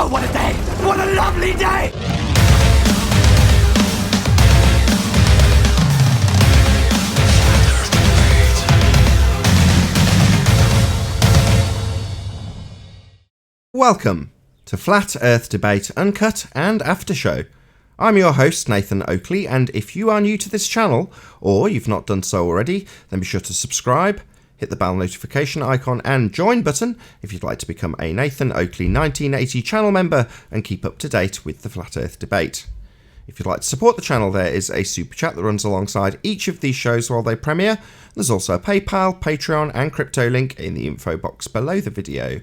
Oh, what a day! What a lovely day! Welcome to Flat Earth Debate Uncut and After Show. I'm your host, Nathan Oakley, and if you are new to this channel, or you've not done so already, then be sure to subscribe, hit the bell notification icon and join button if you'd like to become a Nathan Oakley 1980 channel member and keep up to date with the Flat Earth Debate. If you'd like to support the channel, there is a super chat that runs alongside each of these shows while they premiere. There's also a PayPal, Patreon and crypto link in the info box below the video.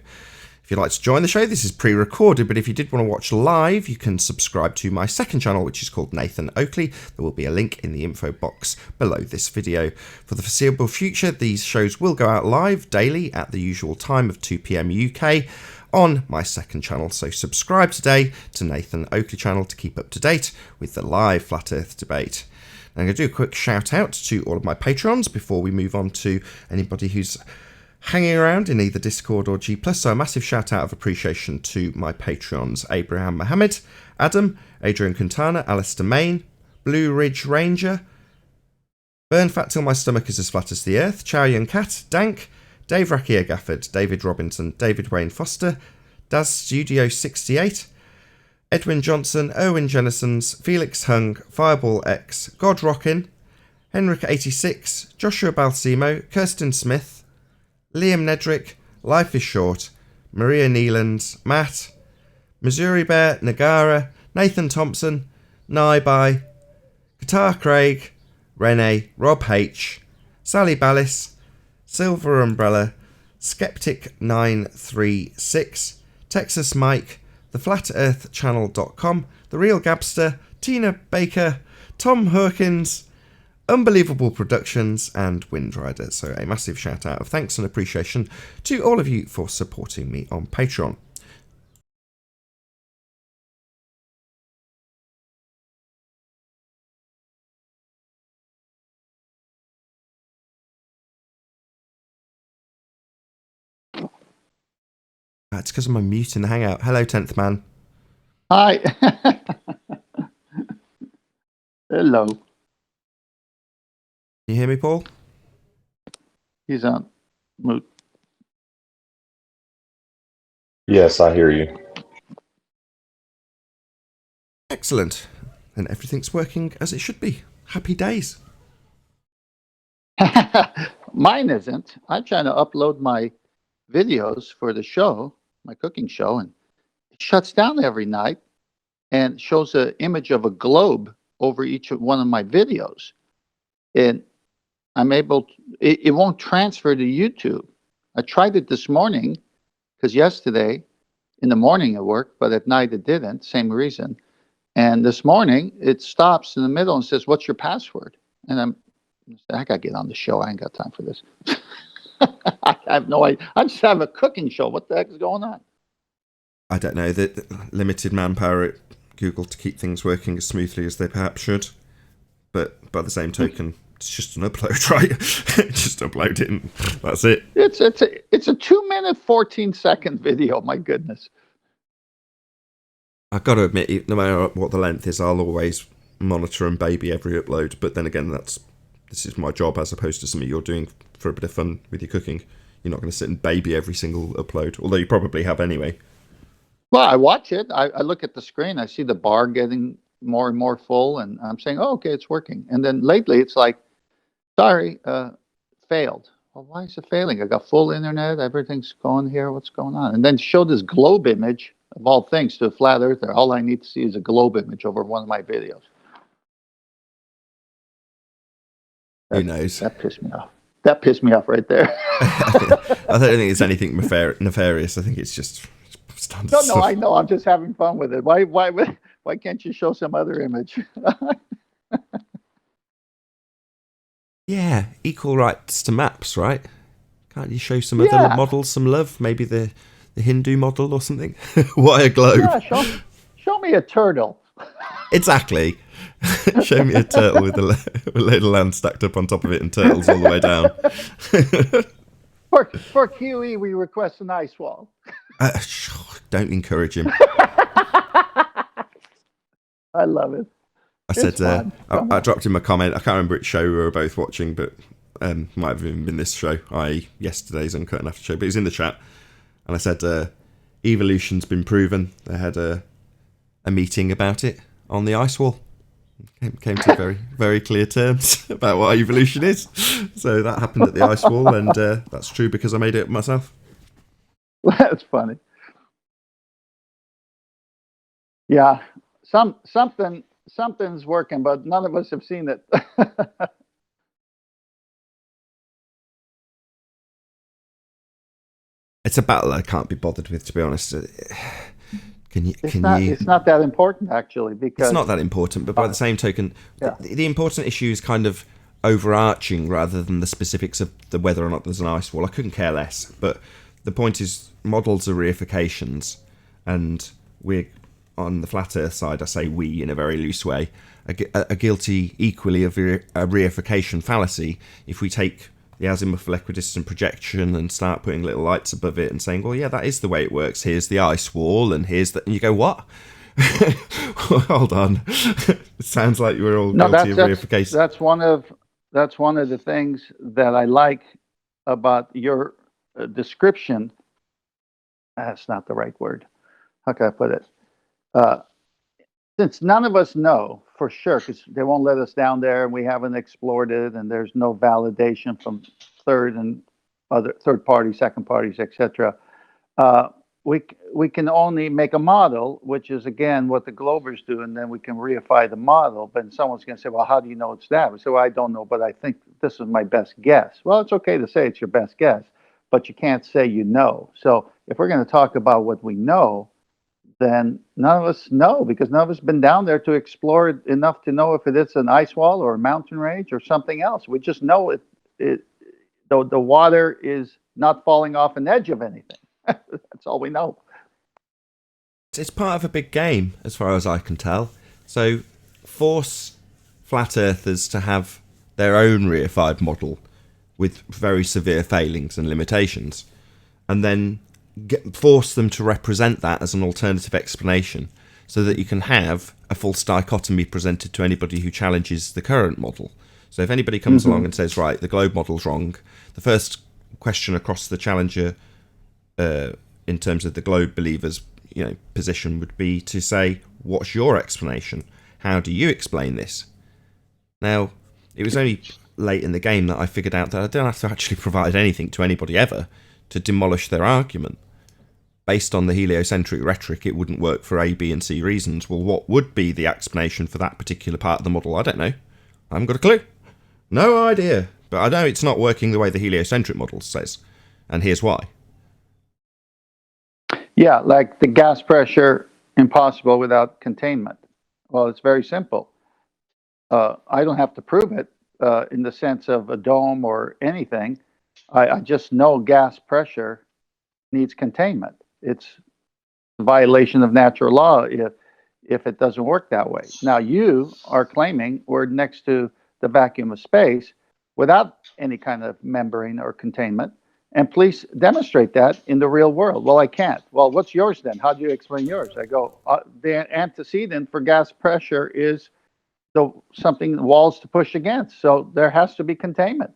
If you'd like to join the show, this is pre-recorded, but if you did want to watch live, you can subscribe to my second channel, which is called Nathan Oakley. There will be a link in the info box below this video. For the foreseeable future, these shows will go out live daily at the usual time of 2 PM UK on my second channel, so subscribe today to Nathan Oakley channel to keep up to date with the live Flat Earth Debate. I'm going to do a quick shout out to all of my patrons before we move on to anybody who's hanging around in either Discord or G+, so a massive shout out of appreciation to my patrons: Abraham Mohammed, Adam, Adrian Quintana, Alistair Main, Blue Ridge Ranger, Burn Fat Till My Stomach Is As Flat As The Earth, Chow Yun Cat, Dank, Dave Rakia Gafford, David Robinson, David Wayne Foster, Daz Studio 68, Edwin Johnson, Owen Jennisons, Felix Hung, Fireball X, God Rockin, Henrik 86, Joshua Balsimo, Kirsten Smith, Liam Nedrick, Life is Short, Maria Neelands, Matt, Missouri Bear, Nagara, Nathan Thompson, Naibai, Qatar Craig, Renee, Rob H, Sally Ballis, Silver Umbrella, Skeptic 936, Texas Mike, TheFlatEarthChannel.com, The Real Gabster, Tina Baker, Tom Herkins, Unbelievable Productions and Windrider. So a massive shout out of thanks and appreciation to all of you for supporting me on Patreon. It's because of my mute in the Hangout. Hello, 10th man. Hi. Hello. Can you hear me, Paul? He's on mute. Yes, I hear you. Excellent. And everything's working as it should be. Happy days. Mine isn't. I'm trying to upload my videos for the show, my cooking show, and it shuts down every night and shows an image of a globe over each one of my videos. And I'm able to, it won't transfer to YouTube. I tried it this morning because yesterday in the morning it worked, but at night it didn't, same reason. And this morning it stops in the middle and says, "What's your password?" And I got to get on the show. I ain't got time for this. I have no idea. I just have a cooking show. What the heck is going on? I don't know. The limited manpower at Google to keep things working as smoothly as they perhaps should. But by the same token, it's just an upload, right? Just upload it and that's it. It's a 2-minute, 14-second video. My goodness. I've got to admit, no matter what the length is, I'll always monitor and baby every upload. But then again, this is my job as opposed to something you're doing for a bit of fun with your cooking. You're not going to sit and baby every single upload, although you probably have anyway. Well, I watch it. I look at the screen. I see the bar getting more and more full, and I'm saying, "Oh, okay, it's working." And then lately, it's like, "Sorry, failed." Well, why is it failing? I got full internet. Everything's going here. What's going on? And then show this globe image of all things to a flat earther. All I need to see is a globe image over one of my videos. Who knows? That pissed me off. That pissed me off right there. I don't think it's anything nefarious. I think it's just standard No, stuff. I know. I'm just having fun with it. Why can't you show some other image? Yeah, equal rights to maps, right? Can't you show some other models some love? Maybe the Hindu model or something? Why a globe? Yeah, show me a turtle. Exactly. Show me a turtle with a little land stacked up on top of it and turtles all the way down. For QE, we request an ice wall. Don't encourage him. love it. I It's said, fun. I dropped him a comment. I can't remember which show we were both watching, but might have even been this show, i.e. yesterday's Uncut and After show. But he's in the chat. And I said, evolution's been proven. They had a meeting about it on the ice wall. Came to very, very clear terms about what evolution is. So that happened at the ice wall, and that's true because I made it myself. That's funny. Yeah, something's working, but none of us have seen it. It's a battle I can't be bothered with, to be honest. It's not that important, actually, because it's not that important. But by the same token, the important issue is kind of overarching rather than the specifics of whether or not there's an ice wall. I couldn't care less. But the point is, models are reifications, and we're on the flat Earth side. I say we in a very loose way, are guilty equally of a reification fallacy if we take the azimuth of equidistant projection and start putting little lights above it and saying, well, yeah, that is the way it works. Here's the ice wall, and here's the... And you go, what? Hold on. It sounds like you were all guilty of reification. That's one of the things that I like about your description. That's not the right word. How can I put it? Since none of us know for sure, because they won't let us down there, and we haven't explored it, and there's no validation from third parties, second parties, etc. We can only make a model, which is again what the Globers do, and then we can reify the model. But someone's going to say, "Well, how do you know it's that?" We say, "Well, I don't know, but I think this is my best guess." Well, it's okay to say it's your best guess, but you can't say you know. So if we're going to talk about what we know, then none of us know, because none of us have been down there to explore it enough to know if it is an ice wall or a mountain range or something else. We just know the water is not falling off an edge of anything. That's all we know. It's part of a big game, as far as I can tell. So force flat earthers to have their own reified model with very severe failings and limitations, and then force them to represent that as an alternative explanation, so that you can have a false dichotomy presented to anybody who challenges the current model. So if anybody comes along and says, right, the globe model's wrong, the first question across the challenger in terms of the globe believers position would be to say, what's your explanation? How do you explain this? Now, it was only late in the game that I figured out that I don't have to actually provide anything to anybody ever to demolish their argument. Based on the heliocentric rhetoric, it wouldn't work for A, B, and C reasons. Well, what would be the explanation for that particular part of the model? I don't know. I haven't got a clue. No idea. But I know it's not working the way the heliocentric model says. And here's why. Yeah, like the gas pressure, impossible without containment. Well, it's very simple. I don't have to prove it in the sense of a dome or anything. I just know gas pressure needs containment. It's a violation of natural law if it doesn't work that way. Now, you are claiming we're next to the vacuum of space without any kind of membrane or containment. And please demonstrate that in the real world. Well, I can't. Well, what's yours then? How do you explain yours? I go, the antecedent for gas pressure is something walls to push against. So there has to be containment.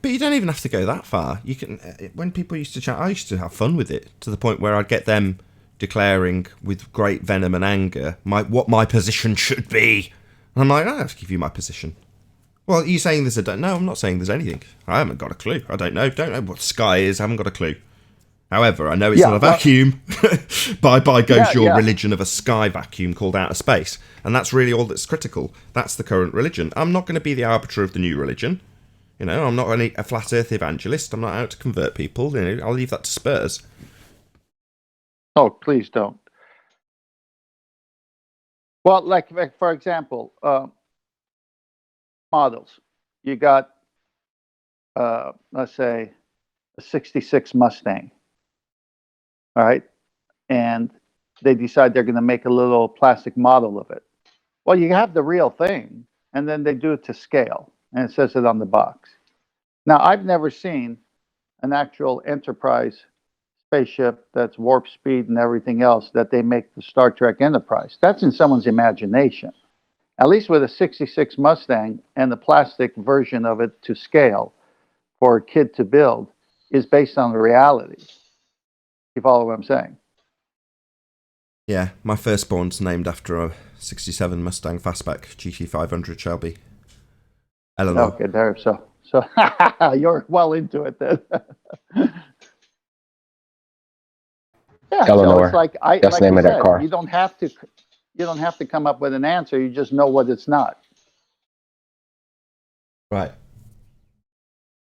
But you don't even have to go that far. You can. When people used to chat, I used to have fun with it, to the point where I'd get them declaring with great venom and anger what my position should be. And I'm like, I have to give you my position. Well, are you saying there's no, I'm not saying there's anything. I haven't got a clue. I don't know what sky is. I haven't got a clue. However, I know it's not a vacuum. Bye goes your religion of a sky vacuum called outer space. And that's really all that's critical. That's the current religion. I'm not going to be the arbiter of the new religion. I'm not a flat earth evangelist. I'm not out to convert people. I'll leave that to Spurs. Oh, please don't. Well, like for example, models. You got, let's say, a 66 Mustang. All right. And they decide they're going to make a little plastic model of it. Well, you have the real thing, and then they do it to scale, and it says it on the box. Now, I've never seen an actual enterprise spaceship that's warp speed and everything else that they make the Star Trek Enterprise. That's in someone's imagination. At least with a 66 Mustang and the plastic version of it to scale for a kid to build is based on the reality. You follow what I'm saying? Yeah, my firstborn's named after a 67 Mustang Fastback GT500 Shelby. Eleanor. Okay, there. So you're well into it then. Yeah, Eleanor. so it's like That's like the name you of that said, car. you don't have to come up with an answer. You just know what it's not. Right.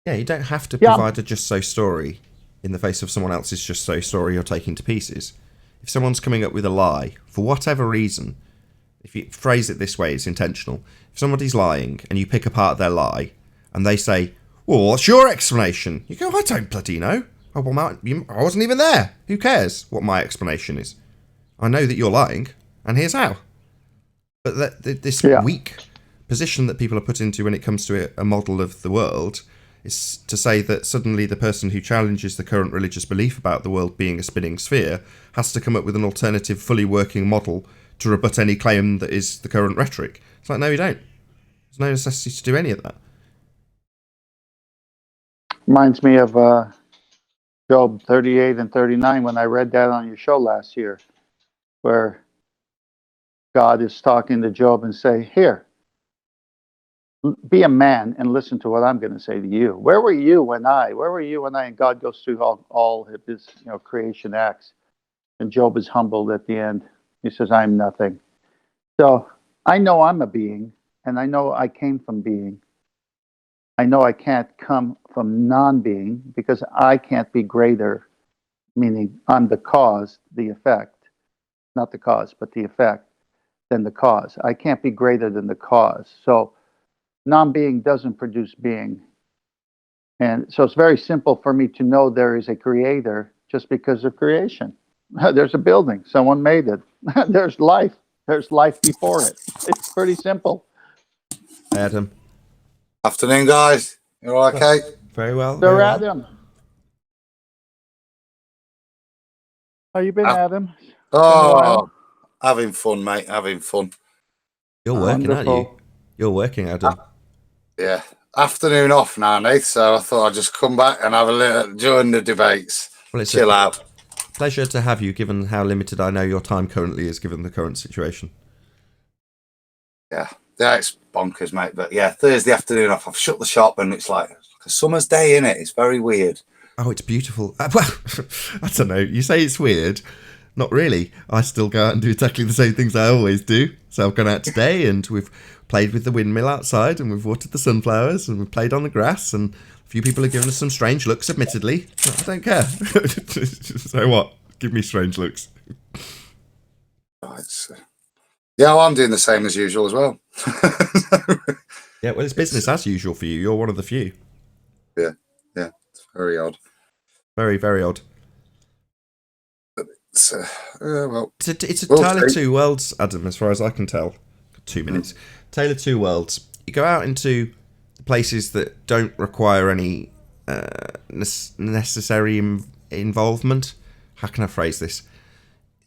Yeah, you don't have to provide a just so story in the face of someone else's just so story you're taking to pieces. If someone's coming up with a lie, for whatever reason, if you phrase it this way, it's intentional. If somebody's lying and you pick apart their lie and they say, well, what's your explanation? You go, I don't bloody know. Oh, well, I wasn't even there. Who cares what my explanation is? I know that you're lying, and here's how. But this weak position that people are put into when it comes to a model of the world is to say that suddenly the person who challenges the current religious belief about the world being a spinning sphere has to come up with an alternative, fully working model to rebut any claim that is the current rhetoric. It's like, no, you don't. There's no necessity to do any of that. Reminds me of Job 38 and 39 when I read that on your show last year, where God is talking to Job and say, here, be a man and listen to what I'm going to say to you. Where were you when and God goes through all of his creation acts, and Job is humbled at the end. He says, I'm nothing. So I know I'm a being, and I know I came from being. I know I can't come from non-being because I can't be greater, meaning I'm the cause, the effect, not the cause, but the effect, than the cause. I can't be greater than the cause. So non-being doesn't produce being. And so it's very simple for me to know there is a creator just because of creation. There's a building, someone made it. There's life before it. It's pretty simple. Adam. Afternoon, guys. You all okay? Very well. So very well. Adam, how you been, Adam? Oh, having fun, mate. Having fun. You're working, aren't you? Wonderful. You're working, Adam. Yeah. Afternoon off now, Nate. So I thought I'd just come back and have a little join the debates. Well, it's chill out. Pleasure to have you, given how limited I know your time currently is, given the current situation. Yeah, it's bonkers, mate. But yeah, Thursday afternoon off. I've shut the shop and it's like a summer's day, in it. It's very weird. Oh, it's beautiful. Well, I don't know. You say it's weird. Not really. I still go out and do exactly the same things I always do. So I've gone out today and we've played with the windmill outside and we've watered the sunflowers and we've played on the grass and a few people have given us some strange looks, admittedly. I don't care. So what? Give me strange looks. Right. So. Yeah, well, I'm doing the same as usual as well. Yeah, well, it's business as usual for you. You're one of the few. Yeah. It's very odd. Very, very odd. Well, It's a tale of two worlds, Adam, as far as I can tell. 2 minutes. Tale of two worlds. You go out into places that don't require any necessary involvement. How can I phrase this?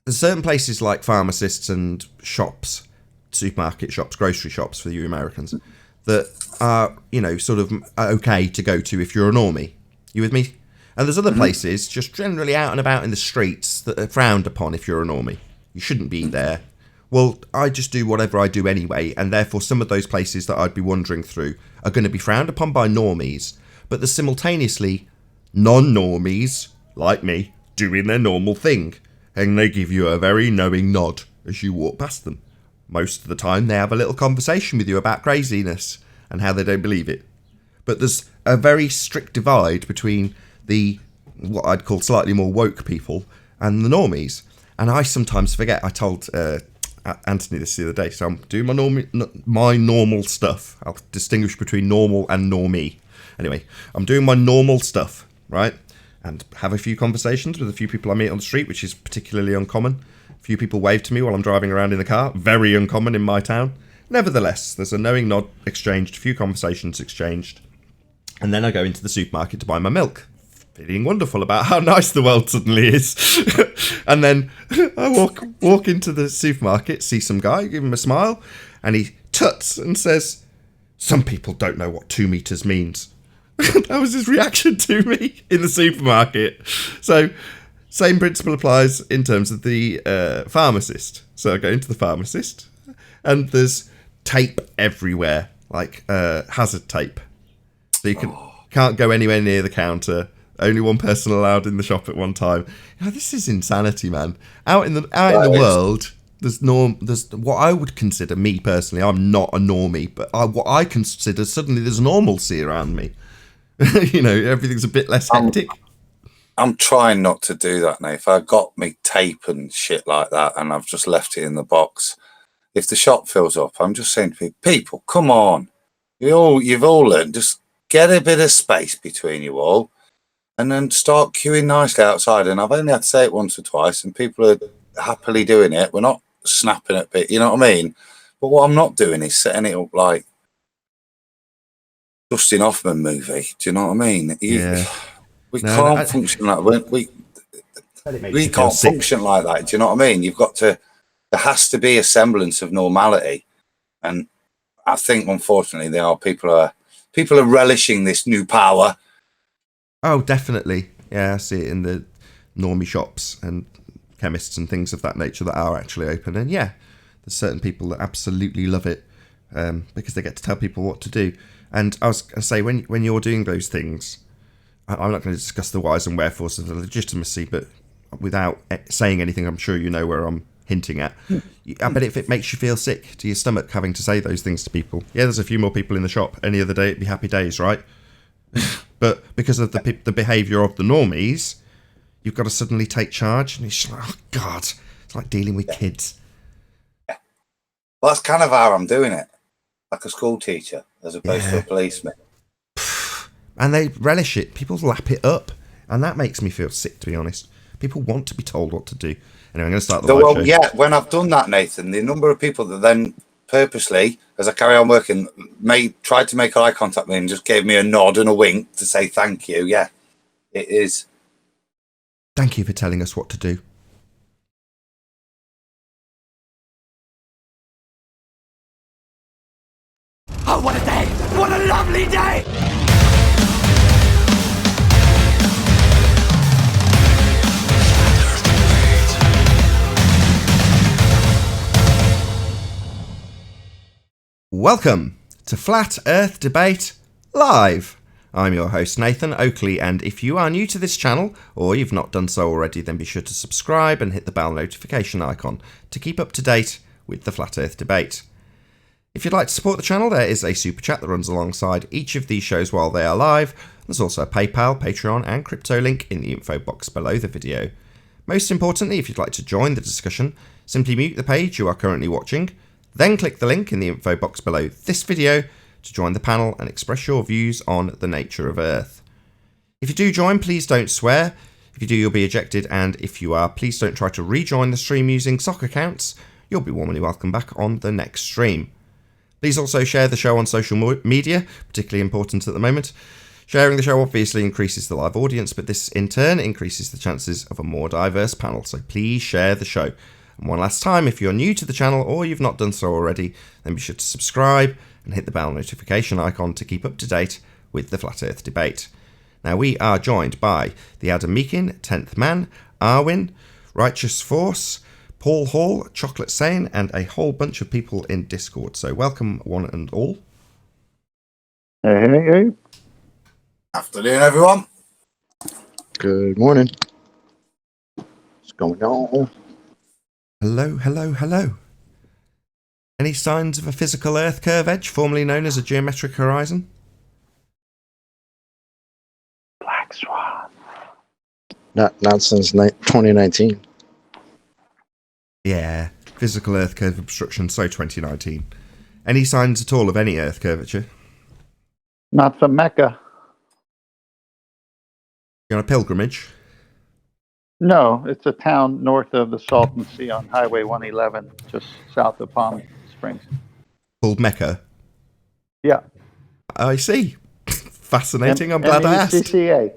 There's certain places like pharmacists and shops, supermarket shops, grocery shops for you Americans, that are, sort of okay to go to if you're a normie. You with me? And there's other places, just generally out and about in the streets, that are frowned upon if you're a normie. You shouldn't be there. Well, I just do whatever I do anyway, and therefore some of those places that I'd be wandering through are going to be frowned upon by normies, but there's simultaneously non-normies, like me, doing their normal thing, and they give you a very knowing nod as you walk past them. Most of the time they have a little conversation with you about craziness and how they don't believe it. But there's a very strict divide between the, what I'd call slightly more woke people, and the normies. And I sometimes forget. I told Anthony this the other day, so I'm doing my normal stuff. I'll distinguish between normal and normie. Anyway, I'm doing my normal stuff, right? And have a few conversations with a few people I meet on the street, which is particularly uncommon. A few people wave to me while I'm driving around in the car. Very uncommon in my town. Nevertheless, there's a knowing nod exchanged, a few conversations exchanged. And then I go into the supermarket to buy my milk. feeling wonderful about how nice the world suddenly is. And then I walk into the supermarket, see some guy, give him a smile, and he tuts and says, "Some people don't know what 2 meters means." That was his reaction to me in the supermarket. So, same principle applies in terms of the pharmacist. So I go into the pharmacist, and there's tape everywhere, like hazard tape. So you can't go anywhere near the counter. Only one person allowed in the shop at one time. This is insanity, man. Out in the world, there's what I would consider, me personally, I'm not a normie, but what I consider suddenly there's normalcy around me. Everything's a bit less hectic. I'm trying not to do that, now. If I got me tape and shit like that and I've just left it in the box, if the shop fills up, I'm just saying to people, come on. You've all learned, just get a bit of space between you all and then start queuing nicely outside. And I've only had to say it once or twice and people are happily doing it. We're not snapping at it, you know what I mean? But what I'm not doing is setting it up like Dustin Hoffman movie. Do you know what I mean? We can't function like we can't function like that. Do you know what I mean? There has to be a semblance of normality, and I think unfortunately people are relishing this new power. Oh, definitely. Yeah, I see it in the normie shops and chemists and things of that nature that are actually open. And yeah, there's certain people that absolutely love it because they get to tell people what to do. And I was going to say, when you're doing those things, I'm not going to discuss the whys and wherefores of the legitimacy, but without saying anything, I'm sure you know where I'm hinting at. I bet if it makes you feel sick to your stomach having to say those things to people. Yeah, there's a few more people in the shop. Any other day, it'd be happy days, right? But because of the behaviour of the normies, you've got to suddenly take charge. And it's just like, oh, God, it's like dealing with kids. Yeah. Well, that's kind of how I'm doing it. Like a school teacher, as opposed to a policeman. And they relish it. People lap it up. And that makes me feel sick, to be honest. People want to be told what to do. Anyway, I'm going to start the live show. Yeah, when I've done that, Nathan, the number of people that then purposely, as I carry on working, tried to make eye contact with me and just gave me a nod and a wink to say thank you. Yeah, it is. Thank you for telling us what to do. Oh, what a day! What a lovely day! Welcome to Flat Earth Debate Live. I'm your host Nathan Oakley, and if you are new to this channel, or you've not done so already, then be sure to subscribe and hit the bell notification icon to keep up to date with the Flat Earth Debate. If you'd like to support the channel, there is a super chat that runs alongside each of these shows while they are live. There's also a PayPal, Patreon and crypto link in the info box below the video. Most importantly, if you'd like to join the discussion, simply mute the page you are currently watching, then click the link in the info box below this video to join the panel and express your views on the nature of Earth. If you do join, please don't swear. If you do, you'll be ejected, and if you are, please don't try to rejoin the stream using sock accounts. You'll be warmly welcome back on the next stream. Please also share the show on social media, particularly important at the moment. Sharing the show obviously increases the live audience, but this in turn increases the chances of a more diverse panel, so please share the show. And one last time, if you're new to the channel or you've not done so already, then be sure to subscribe and hit the bell notification icon to keep up to date with the Flat Earth Debate. Now, we are joined by the Adam Meakin, 10th Man, Arwin, Righteous Force, Paul Hall, Chocolate Sane, and a whole bunch of people in Discord. So welcome one and all. Hey. Afternoon, everyone. Good morning. What's going on? Hello. Any signs of a physical Earth curve edge, formerly known as a geometric horizon? Black Swan. Not since 2019. Yeah, physical Earth curve obstruction, so 2019. Any signs at all of any Earth curvature? Not from Mecca. You're on a pilgrimage? No, it's a town north of the Salton Sea on Highway 111, just south of Palm Springs. Called Mecca? Yeah. I see. Fascinating. I'm glad I asked. MECCA.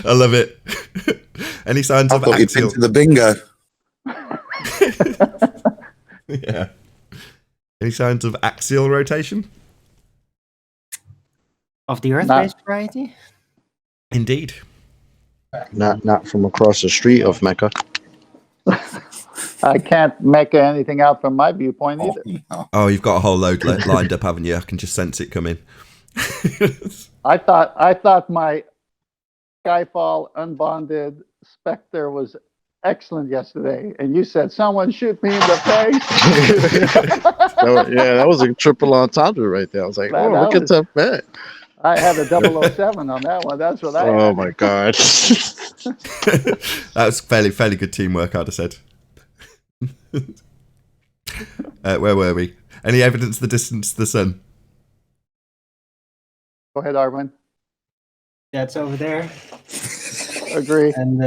I love it. Any signs I of thought you'd been axial? to the bingo. Yeah. Any signs of axial rotation? Of the Earth-based variety? Indeed. Not from across the street of Mecca. I can't make anything out from my viewpoint either. No. Oh, you've got a whole load lined up, haven't you? I can just sense it coming. I thought my Skyfall unbonded Spectre was excellent yesterday, and you said someone shoot me in the face. That was a triple entendre right there. I was like, Man, oh, look that at that bet. I had a 007 on that one. That's what I Oh had. my god. That was fairly good teamwork, I'd have said. Where were we? Any evidence of the distance to the sun? Go ahead, Arvin. That's over there. Agree. And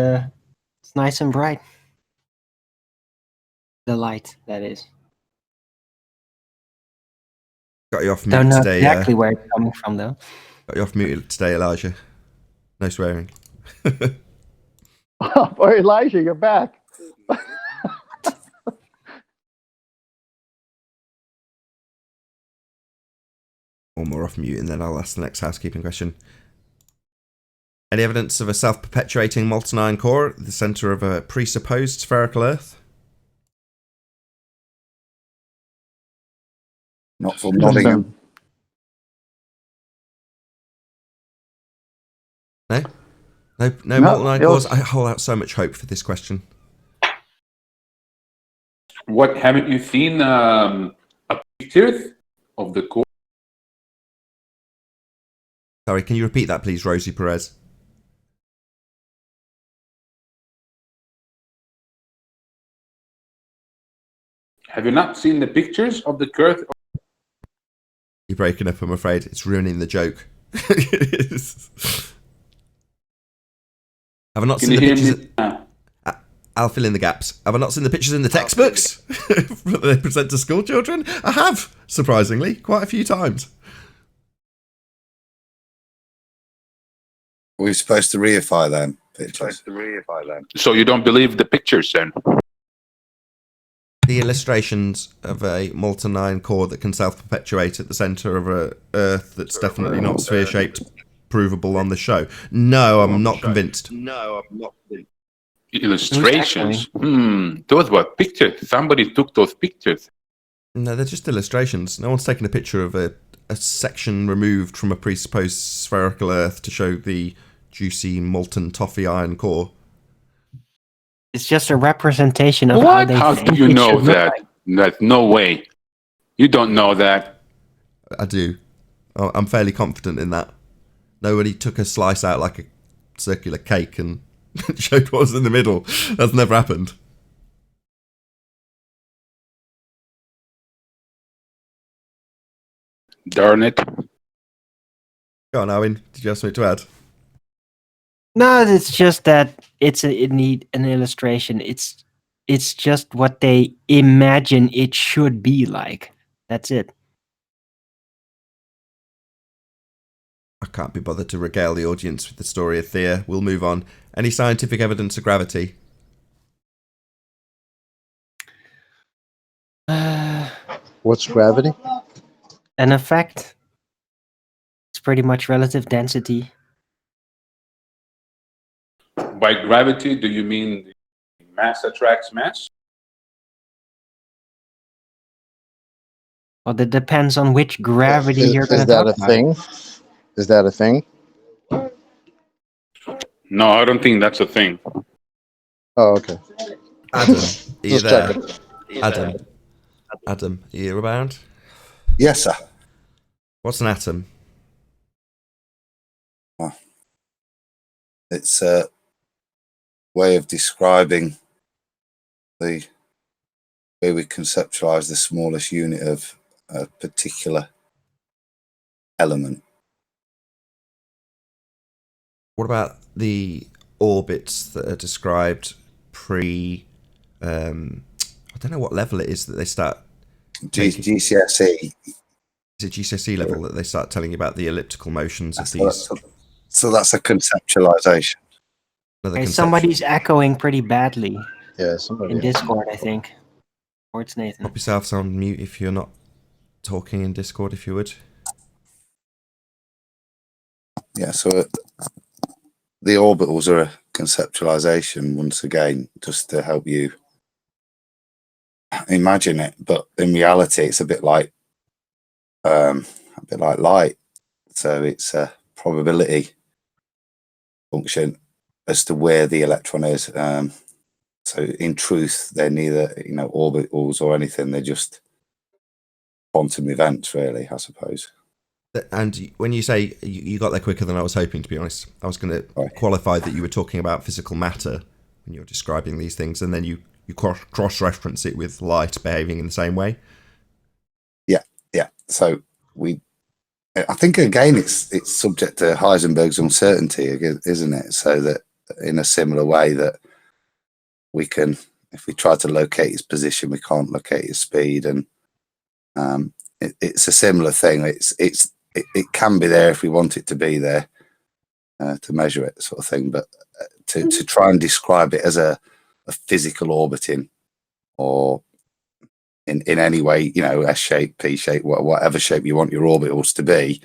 it's nice and bright. The light, that is. Got you off mute Don't know today. exactly where it's coming from, though. Got you off mute today, Elijah. No swearing. Boy, Elijah, you're back. One more off mute, and then I'll ask the next housekeeping question. Any evidence of a self-perpetuating molten iron core at the centre of a presupposed spherical Earth? Not from Nottingham. No molten iron cores. I hold out so much hope for this question. What, haven't you seen a picture of the core? Sorry, can you repeat that, please, Rosie Perez? Have you not seen the pictures of the core? You're breaking up, I'm afraid. It's ruining the joke. Have I not Can seen you the hear pictures? me now? I'll fill in the gaps. Have I not seen the pictures in the textbooks that they present to school children? I have, surprisingly, quite a few times. We're supposed to reify them pictures. So you don't believe the pictures then? The illustrations of a molten iron core that can self-perpetuate at the centre of a Earth that's definitely not sphere-shaped, provable on the show. No, I'm not convinced. Illustrations? Those were pictures. Somebody took those pictures. No, they're just illustrations. No one's taken a picture of a section removed from a presupposed spherical Earth to show the juicy molten toffee iron core. It's just a representation of What? How think do you it know should look that? like. There's no way. You don't know that. I do. I'm fairly confident in that. Nobody took a slice out like a circular cake and showed what was in the middle. That's never happened. Darn it. Go on, Owen. Did you have something to add? No, it's just that it need an illustration. It's just what they imagine it should be like. That's it. I can't be bothered to regale the audience with the story of Thea. We'll move on. Any scientific evidence of gravity? What's gravity? An effect. It's pretty much relative density. By gravity, do you mean mass attracts mass? Well, that depends on which gravity you're going Is to that talk a about. thing? Is that a thing? No, I don't think that's a thing. Oh, okay. Adam, are you Just there? checking. Adam, are you around? Yes, sir. What's an atom? It's a way of describing the way we conceptualize the smallest unit of a particular element. What about the orbits that are described pre... I don't know what level it is that they start... taking- GCSE, Is it GCSE level that they start telling you about the elliptical motions of So these? so that's a conceptualization. Another Okay, conceptual- somebody's echoing pretty badly Yeah, somebody. in Discord, I think. Or it's Nathan. Pop yourselves on mute if you're not talking in Discord, if you would. Yeah, so the orbitals are a conceptualization, once again, just to help you imagine it. But in reality, it's a bit like light. So it's a probability function as to where the electron is. So in truth, they're neither, orbitals or anything. They're just quantum events, really, I suppose. And when you say you got there quicker than I was hoping, to be honest, I was going to Right. qualify that you were talking about physical matter when you're describing these things, and then you cross-reference it with light behaving in the same way. Yeah. So I think again, it's subject to Heisenberg's uncertainty, isn't it? So that in a similar way that we can, if we try to locate its position, we can't locate its speed, and it's a similar thing. It can be there if we want it to be there to measure it, sort of thing. But to try and describe it as a physical orbiting, or in any way, S shape, P shape, whatever shape you want your orbitals to be,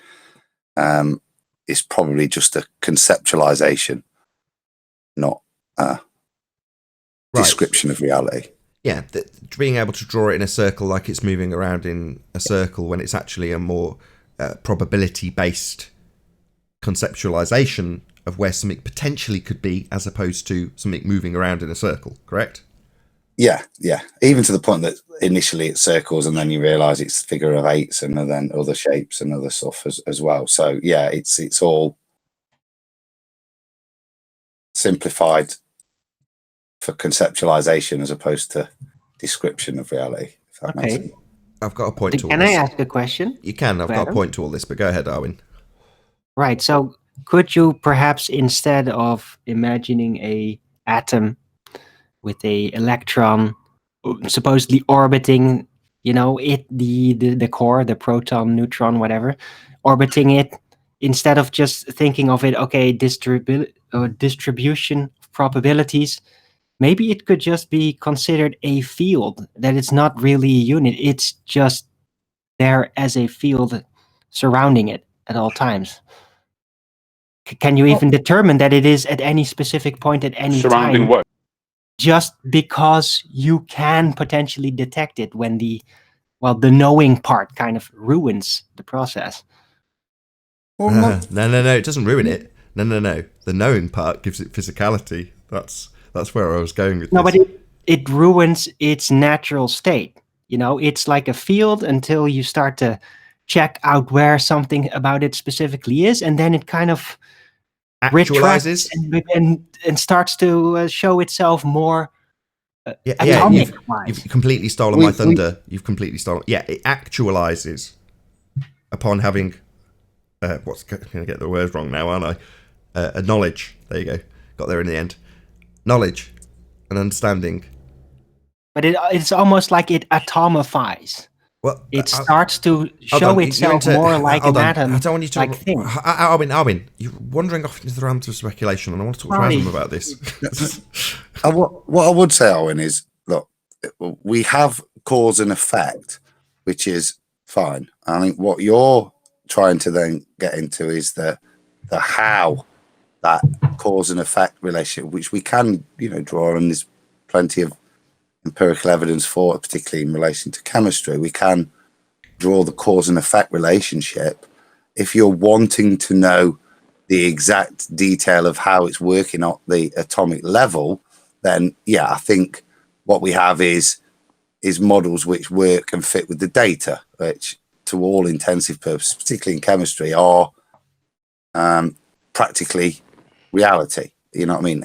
is probably just a conceptualization, not a description of reality. Yeah, being able to draw it in a circle like it's moving around in a circle when it's actually a more probability-based conceptualization of where something potentially could be, as opposed to something moving around in a circle, correct? Yeah. Even to the point that initially it's circles, and then you realise it's figure of eights, and then other shapes and other stuff as well. So yeah, it's all simplified for conceptualization as opposed to description of reality. If that makes sense. Okay. I've got a point to all Can this. I ask a question? You can. I've got a Adam? point to all this, but go ahead, Darwin. Right. So could you perhaps, instead of imagining a atom with a electron supposedly orbiting, the core, the proton, neutron, whatever, orbiting it, instead of just thinking of it, okay, distribution probabilities, maybe it could just be considered a field, that it's not really a unit, it's just there as a field surrounding it at all times. Can you even determine that it is at any specific point at any Surrounding time? what? Just because you can potentially detect it when the knowing part kind of ruins the process. No, it doesn't ruin it. No. The knowing part gives it physicality. That's where I was going with No, this. but it ruins its natural state. It's like a field until you start to check out where something about it specifically is, and then it kind of Actualizes. retracts and starts to show itself more Yeah, atomic-wise. you've completely stolen my thunder. You've completely stolen. Yeah, it actualizes upon having. What's going to get the words wrong now, aren't I? A knowledge. There you go. Got there in the end. Knowledge, an understanding. But it's almost like it atomifies. Well, it starts to show itself more like an atom. I don't want you to. Like thing. Alvin, you're wandering off into the realms of speculation, and I want to talk to Adam about this. What I would say, Owen, is look, we have cause and effect, which is fine. I think what you're trying to then get into is the how that cause and effect relationship, which we can draw, and there's plenty of empirical evidence for it, particularly in relation to chemistry. We can draw the cause and effect relationship. If you're wanting to know the exact detail of how it's working at the atomic level, then yeah, I think what we have is models which work and fit with the data, which to all intensive purposes, particularly in chemistry, are practically reality. You know what I mean?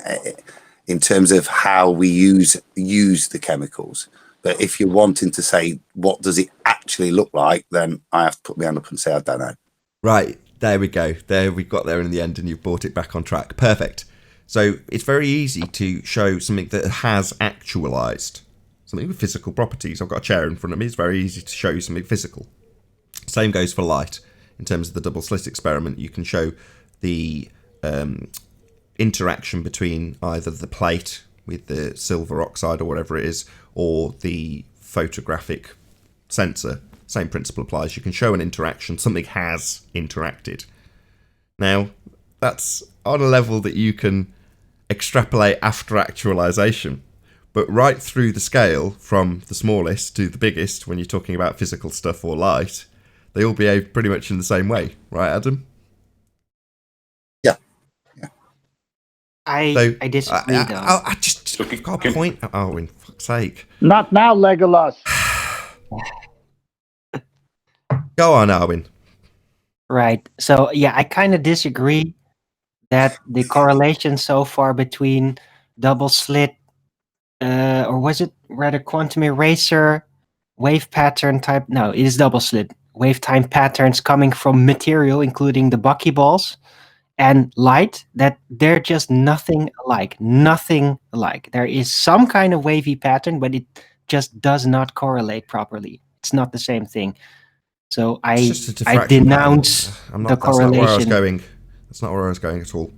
In terms of how we use the chemicals. But if you're wanting to say what does it actually look like, then I have to put my hand up and say I don't know. Right, there we go. There we got there in the end, and you've brought it back on track. Perfect. So it's very easy to show something that has actualized, something with physical properties. I've got a chair in front of me. It's very easy to show you something physical. Same goes for light. In terms of the double slit experiment, you can show the interaction between either the plate with the silver oxide or whatever it is, or the photographic sensor. Same principle applies. You can show an interaction. Something has interacted. Now, that's on a level that you can extrapolate after actualization. But right through the scale, from the smallest to the biggest, when you're talking about physical stuff or light, they all behave pretty much in the same way. Right, Adam? Yeah. I disagree, though. I just got a point. Oh, in fuck's sake. Not now, Legolas. Go on, Arwin. Right. So, yeah, I kind of disagree that the correlation so far between double slit, or was it rather quantum eraser, wave pattern type? No, it is double slit. Wave time patterns coming from material, including the buckyballs, and light, that they're just nothing alike. Nothing alike. There is some kind of wavy pattern, but it just does not correlate properly. It's not the same thing. So I denounce the correlation. That's not where I was going. That's not where I was going at all.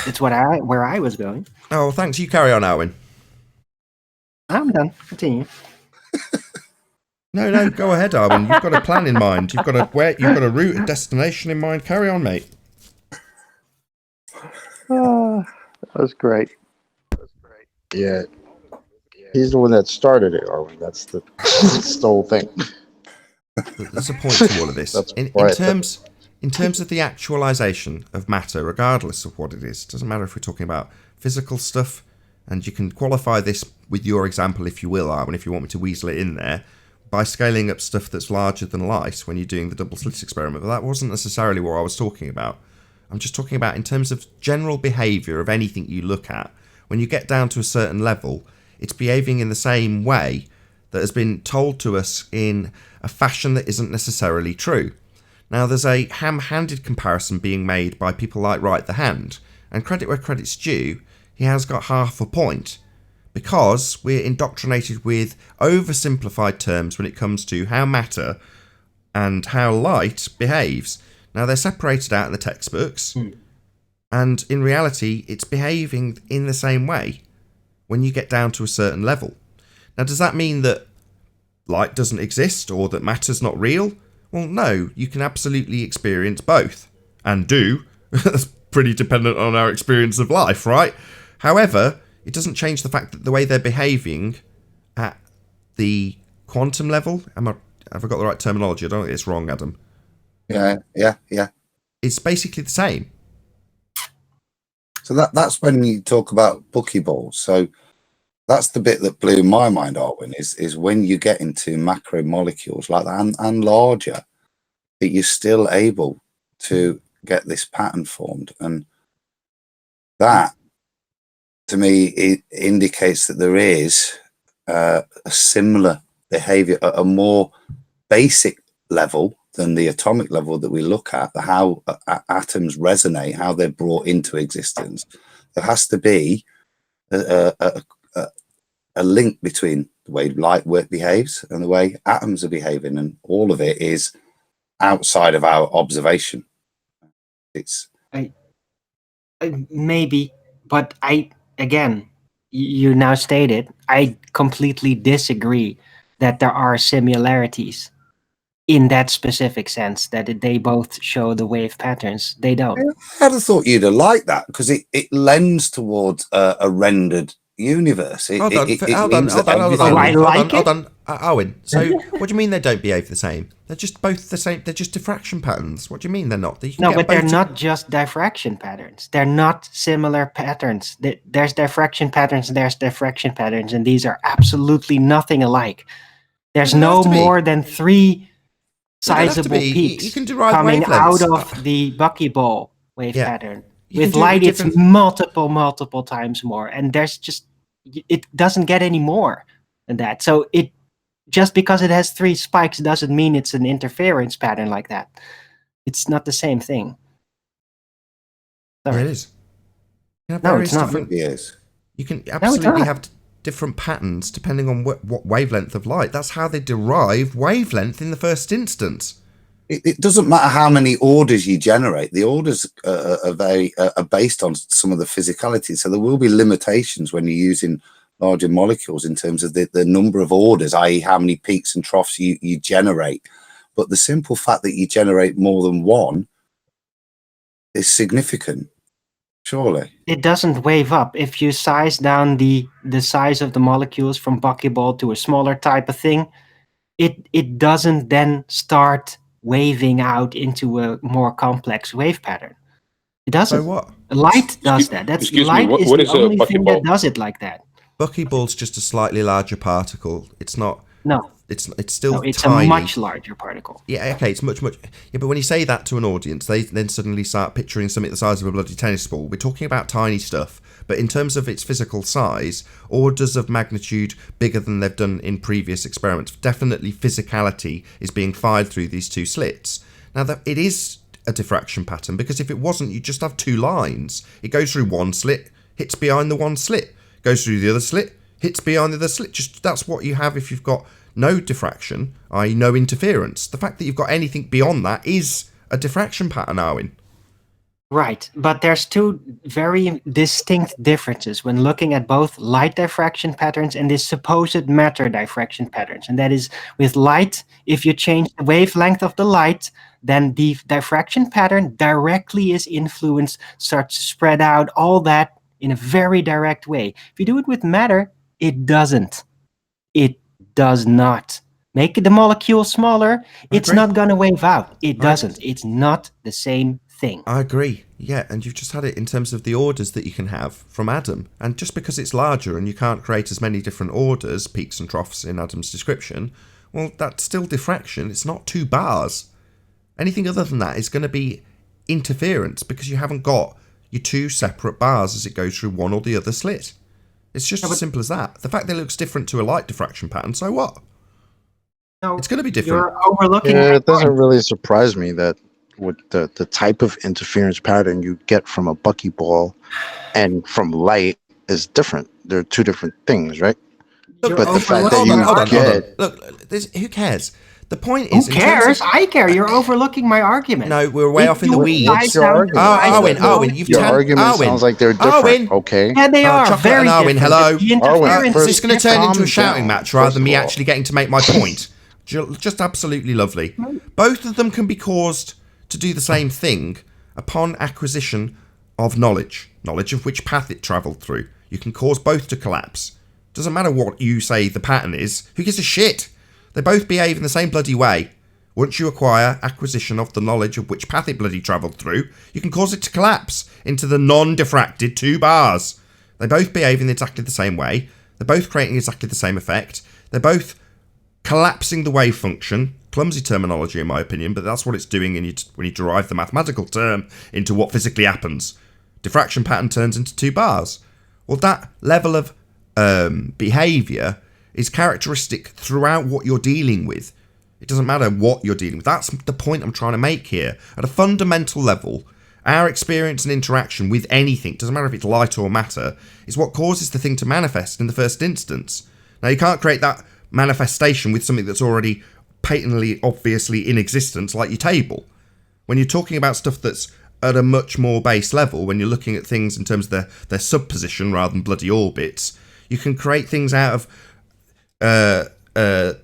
It's where I was going. Oh, thanks. You carry on, Arwin. I'm done. Continue. No, go ahead, Arwin. You've got a plan in mind. You've got a route, a destination in mind. Carry on, mate. That was great. Yeah. He's the one that started it, Arwin. That's the whole thing. There's a point to all of this. In terms of the actualization of matter, regardless of what it is, doesn't matter if we're talking about physical stuff, and you can qualify this with your example, if you will, Arwin, if you want me to weasel it in there, by scaling up stuff that's larger than light when you're doing the double slit experiment. But that wasn't necessarily what I was talking about. I'm just talking about in terms of general behaviour of anything you look at. When you get down to a certain level, it's behaving in the same way that has been told to us in a fashion that isn't necessarily true. Now, there's a ham-handed comparison being made by people like Wright the Hand, and credit where credit's due, he has got half a point, because we're indoctrinated with oversimplified terms when it comes to how matter and how light behaves. Now, they're separated out in the textbooks, and in reality, it's behaving in the same way when you get down to a certain level. Now, does that mean that light doesn't exist or that matter's not real? Well, no, you can absolutely experience both, and do. That's pretty dependent on our experience of life, right? However, it doesn't change the fact that the way they're behaving at the quantum level, have I got the right terminology? I don't think it's wrong, Adam. Yeah. It's basically the same. So that's when you talk about buckyballs. So that's the bit that blew my mind, Arwin, is when you get into macromolecules like that and larger, that you're still able to get this pattern formed. And that, to me, it indicates that there is a similar behavior at a more basic level than the atomic level that we look at, how atoms resonate, how they're brought into existence. There has to be a link between the way light behaves and the way atoms are behaving, and all of it is outside of our observation. It's maybe, but again, you now stated, I completely disagree that there are similarities in that specific sense, that they both show the wave patterns. They don't. I'd have thought you'd have liked that, because it lends towards a rendered universe. Hold on, Owen. So, what do you mean they don't behave the same? They're just both the same. They're just diffraction patterns. What do you mean they're not? No, but they're not just diffraction patterns. They're not similar patterns. There's diffraction patterns, there's diffraction patterns, and these are absolutely nothing alike. There's no more than 3 sizable peaks coming out of the buckyball wave pattern. With light, it's multiple times more, and it doesn't get any more than that. So it just because it has 3 spikes doesn't mean it's an interference pattern like that. It's not the same thing. Sorry. It is. No, it's not. Yes. You can absolutely have different patterns depending on what wavelength of light. That's how they derive wavelength in the first instance. It doesn't matter how many orders you generate. The orders are based on some of the physicality. So there will be limitations when you're using larger molecules in terms of the number of orders, i.e. how many peaks and troughs you generate. But the simple fact that you generate more than one is significant, surely. It doesn't wave up. If you size down the size of the molecules from buckyball to a smaller type of thing, it doesn't then start waving out into a more complex wave pattern. It doesn't. So what? Light does that. That's Excuse me, light what is is the a only thing that buckyball? does it like that. Buckyball's just a slightly larger particle. It's not. No, It's still no, it's tiny. a much larger particle. Yeah, okay, it's much. Yeah, but when you say that to an audience, they then suddenly start picturing something the size of a bloody tennis ball. We're talking about tiny stuff, but in terms of its physical size, orders of magnitude bigger than they've done in previous experiments. Definitely physicality is being fired through these two slits. Now, that it is a diffraction pattern, because if it wasn't, you'd just have two lines. It goes through one slit, hits behind the one slit, goes through the other slit, hits behind the other slit. Just that's what you have if you've got no diffraction, i.e. no interference. The fact that you've got anything beyond that is a diffraction pattern, Arwin. Right, but there's two very distinct differences when looking at both light diffraction patterns and this supposed matter diffraction patterns. And that is, with light, if you change the wavelength of the light, then the diffraction pattern directly is influenced, starts to spread out, all that in a very direct way. If you do it with matter, it doesn't. It does not. Make the molecule smaller, it's agree. not going to wave out. It doesn't. It's not the same thing. I agree. Yeah, and you've just had it in terms of the orders that you can have from Adam. And just because it's larger and you can't create as many different orders, peaks and troughs in Adam's description, well, that's still diffraction. It's not 2 bars. Anything other than that is going to be interference, because you haven't got your 2 separate bars as it goes through one or the other slit. It's just as simple as that. The fact that it looks different to a light diffraction pattern, so what? No, It's going to be different. you're overlooking. Yeah, my it doesn't point. really surprise me that with the type of interference pattern you get from a buckyball and from light is different. They're 2 different things, right? You're But the fact that overlooking you my hold on. argument. Look, who cares? The point Who is, in terms cares? of- I care. You're overlooking my argument. No, we're way If off in the you weeds. size What's your down argument? the size of the Arwin, you've Your tan- argument Arwin. sounds like they're different. Arwin. Okay. Yeah, they are Chocolate very and Arwin, different. hello. The interference Arwin, Is this going to turn calm into a shouting down, match rather first than me of all. actually getting to make my point? Just absolutely lovely. Both of them can be caused to do the same thing upon acquisition of knowledge of which path it travelled through. You can cause both to collapse. Doesn't matter what you say the pattern is. Who gives a shit? They both behave in the same bloody way. Once you acquire acquisition of the knowledge of which path it bloody travelled through, you can cause it to collapse into the non-diffracted 2 bars. They both behave in exactly the same way. They're both creating exactly the same effect. They're both collapsing the wave function. Clumsy terminology in my opinion, but that's what it's doing when you derive the mathematical term into what physically happens. Diffraction pattern turns into 2 bars. Well, that level of behaviour is characteristic throughout what you're dealing with. It doesn't matter what you're dealing with. That's the point I'm trying to make here. At a fundamental level, our experience and interaction with anything, doesn't matter if it's light or matter, is what causes the thing to manifest in the first instance. Now, you can't create that manifestation with something that's already patently, obviously in existence, like your table. When you're talking about stuff that's at a much more base level, when you're looking at things in terms of their subposition rather than bloody orbits, you can create things out of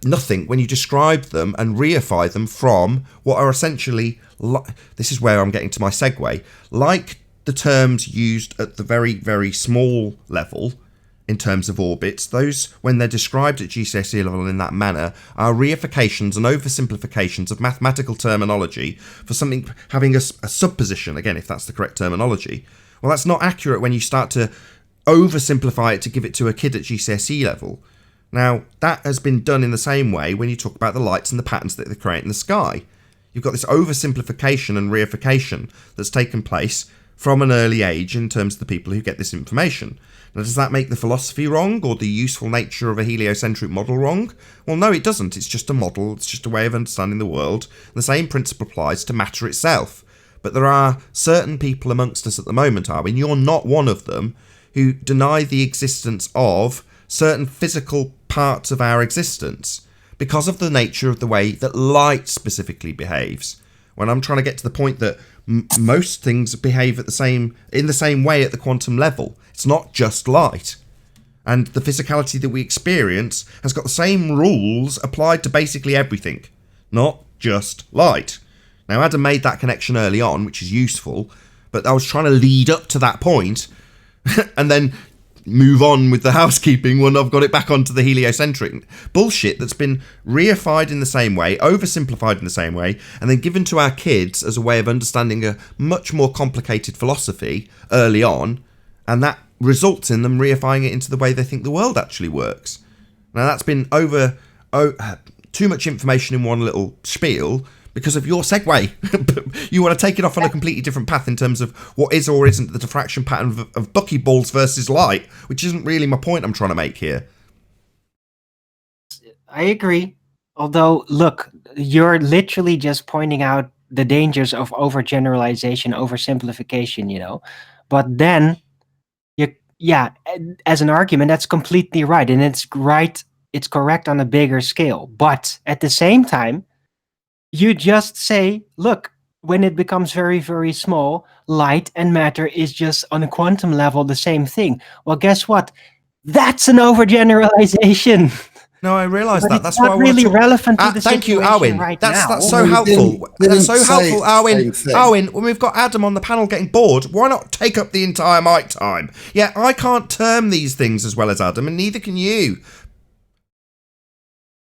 nothing when you describe them and reify them from what are essentially, this is where I'm getting to my segue, like the terms used at the very, very small level in terms of orbits, those, when they're described at GCSE level in that manner, are reifications and oversimplifications of mathematical terminology for something having a subposition, again, if that's the correct terminology. Well, that's not accurate when you start to oversimplify it to give it to a kid at GCSE level. Now, that has been done in the same way when you talk about the lights and the patterns that they create in the sky. You've got this oversimplification and reification that's taken place from an early age in terms of the people who get this information. Now, does that make the philosophy wrong or the useful nature of a heliocentric model wrong? Well, no, it doesn't. It's just a model. It's just a way of understanding the world. The same principle applies to matter itself. But there are certain people amongst us at the moment, Arwin, you're not one of them, who deny the existence of certain physical parts of our existence because of the nature of the way that light specifically behaves. When I'm trying to get to the point that most things behave in the same way at the quantum level. It's not just light. And the physicality that we experience has got the same rules applied to basically everything, not just light. Now, Adam made that connection early on, which is useful, but I was trying to lead up to that point and then move on with the housekeeping when I've got it back onto the heliocentric bullshit that's been reified in the same way, oversimplified in the same way, and then given to our kids as a way of understanding a much more complicated philosophy early on, and that results in them reifying it into the way they think the world actually works. Now, that's been too much information in one little spiel because of your segue. You want to take it off on a completely different path in terms of what is or isn't the diffraction pattern of buckyballs versus light, which isn't really my point I'm trying to make here. I agree. Although, look, you're literally just pointing out the dangers of overgeneralization, oversimplification, you know. But then, as an argument, that's completely right. And it's right, it's correct on a bigger scale. But at the same time, you just say, look, when it becomes very, very small, light and matter is just on a quantum level the same thing. Well, guess what? That's an overgeneralization. No, I realise But that. it's That's not why I really want to relevant to the thank you, situation Owen. right That's now. so helpful. That's so helpful, Owen. Same thing. Owen, when we've got Adam on the panel getting bored, why not take up the entire mic time? Yeah, I can't term these things as well as Adam, and neither can you.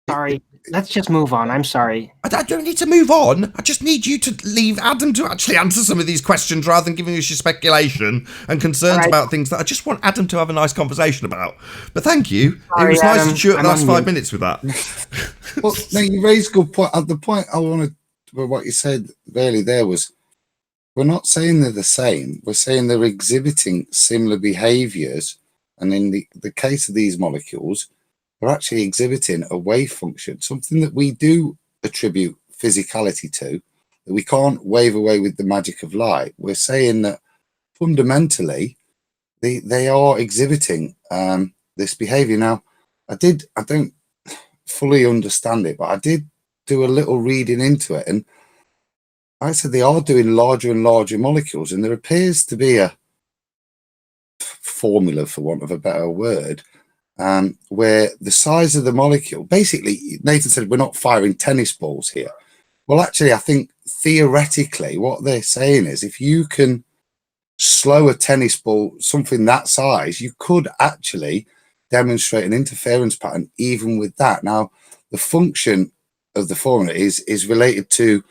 Sorry. Let's just move on. I'm sorry. I don't need to move on. I just need you to leave Adam to actually answer some of these questions rather than giving us your speculation and concerns Right. about things that I just want Adam to have a nice conversation about. But thank you. Sorry, it was nice Adam. to chew up I'm the last on 5 mute. minutes with that. Well, no, you raised a good point. The point I wanted, well, what you said really there was, we're not saying they're the same. We're saying they're exhibiting similar behaviors. And in the case of these molecules, they're actually exhibiting a wave function, something that we do attribute physicality to, that we can't wave away with the magic of light. We're saying that fundamentally, they are exhibiting this behavior. Now, I don't fully understand it, but I did do a little reading into it. And like I said, they are doing larger and larger molecules, and there appears to be a formula, for want of a better word, where the size of the molecule, basically, Nathan said, we're not firing tennis balls here. Well, actually, I think theoretically what they're saying is if you can slow a tennis ball, something that size, you could actually demonstrate an interference pattern even with that. Now, the function of the formula is related to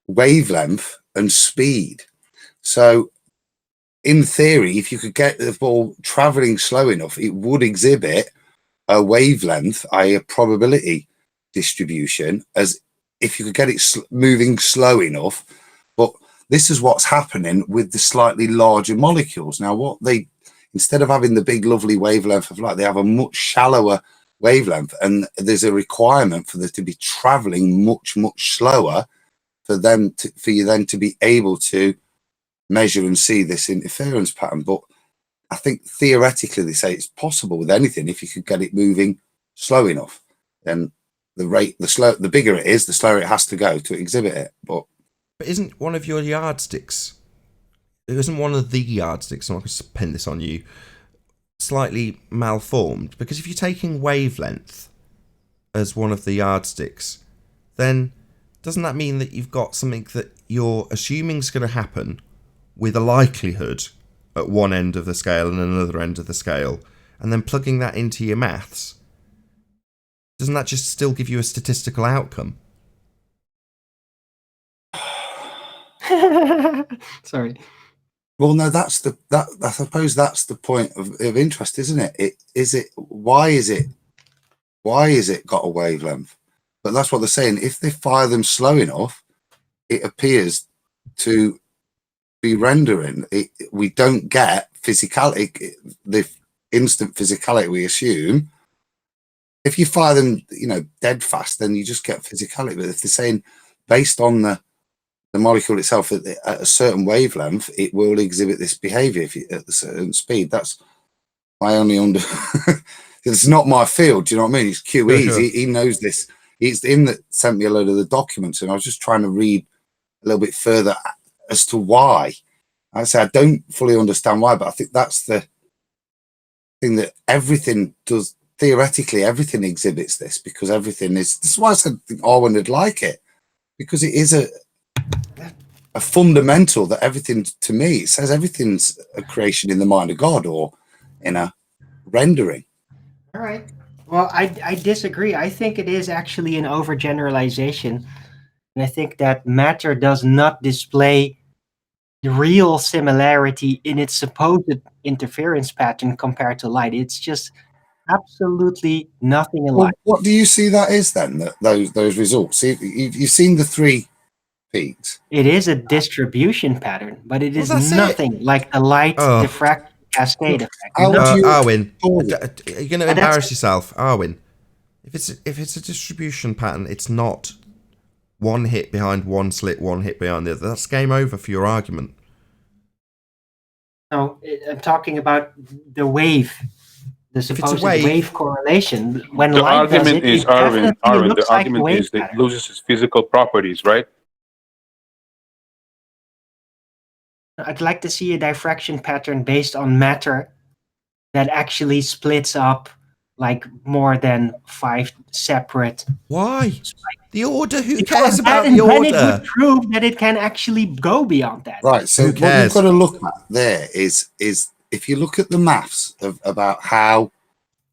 wavelength and speed. So in theory, if you could get the ball traveling slow enough, it would exhibit a wavelength, i.e. a probability distribution, as if you could get it moving slow enough. But this is what's happening with the slightly larger molecules. Now, what they, instead of having the big, lovely wavelength of light, they have a much shallower wavelength, and there's a requirement for them to be traveling much, much slower for you then to be able to measure and see this interference pattern. But I think theoretically they say it's possible with anything if you could get it moving slow enough. Then the bigger it is, the slower it has to go to exhibit it. But isn't one of your yardsticks, isn't one of the yardsticks, I'm not going to pin this on you, slightly malformed? Because if you're taking wavelength as one of the yardsticks, then doesn't that mean that you've got something that you're assuming is going to happen with a likelihood at one end of the scale and another end of the scale, and then plugging that into your maths? Doesn't that just still give you a statistical outcome? Sorry. well, no, I suppose that's the point of interest, isn't it? Why is it got a wavelength? But that's what they're saying. If they fire them slow enough, it appears to be rendering. We don't get physicality, the instant physicality we assume. If you fire them, dead fast, then you just get physicality. But if they're saying based on the molecule itself at a certain wavelength, it will exhibit this behavior at a certain speed. That's my only it's not my field. Do you know what I mean? It's QE's. Sure. He knows this. It's him that sent me a load of the documents, and I was just trying to read a little bit further as to why. I say I don't fully understand why, but I think that's the thing that everything does. Theoretically, everything exhibits this because everything is. This is why I said Arwen would like it, because it is a fundamental that everything, to me, it says everything's a creation in the mind of God or in a rendering. All right. Well, I disagree. I think it is actually an overgeneralization. And I think that matter does not display the real similarity in its supposed interference pattern compared to light. It's just absolutely nothing Well, alike. what do you see that is then? That those results. See, you've seen the 3 peaks. It is a distribution pattern, but it is that's it. nothing like the light Oh. diffraction cascade effect. How would No, you- Arwen, Oh. you're going to embarrass yourself, Arwen. If it's a distribution pattern, it's not one hit behind one slit, one hit behind the other. That's game over for your argument. no, I'm talking about the wave, the supposed wave correlation. When The light does argument it, is, it definitely Arwen, looks the like a argument wave is that it pattern. loses its physical properties, right? I'd like to see a diffraction pattern based on matter that actually splits up like more than 5 separate. Why? The order? Who Because cares about then the it order? would prove that it can actually go beyond that. Right. So Who what cares? you've got to look at there is if you look at the maths about how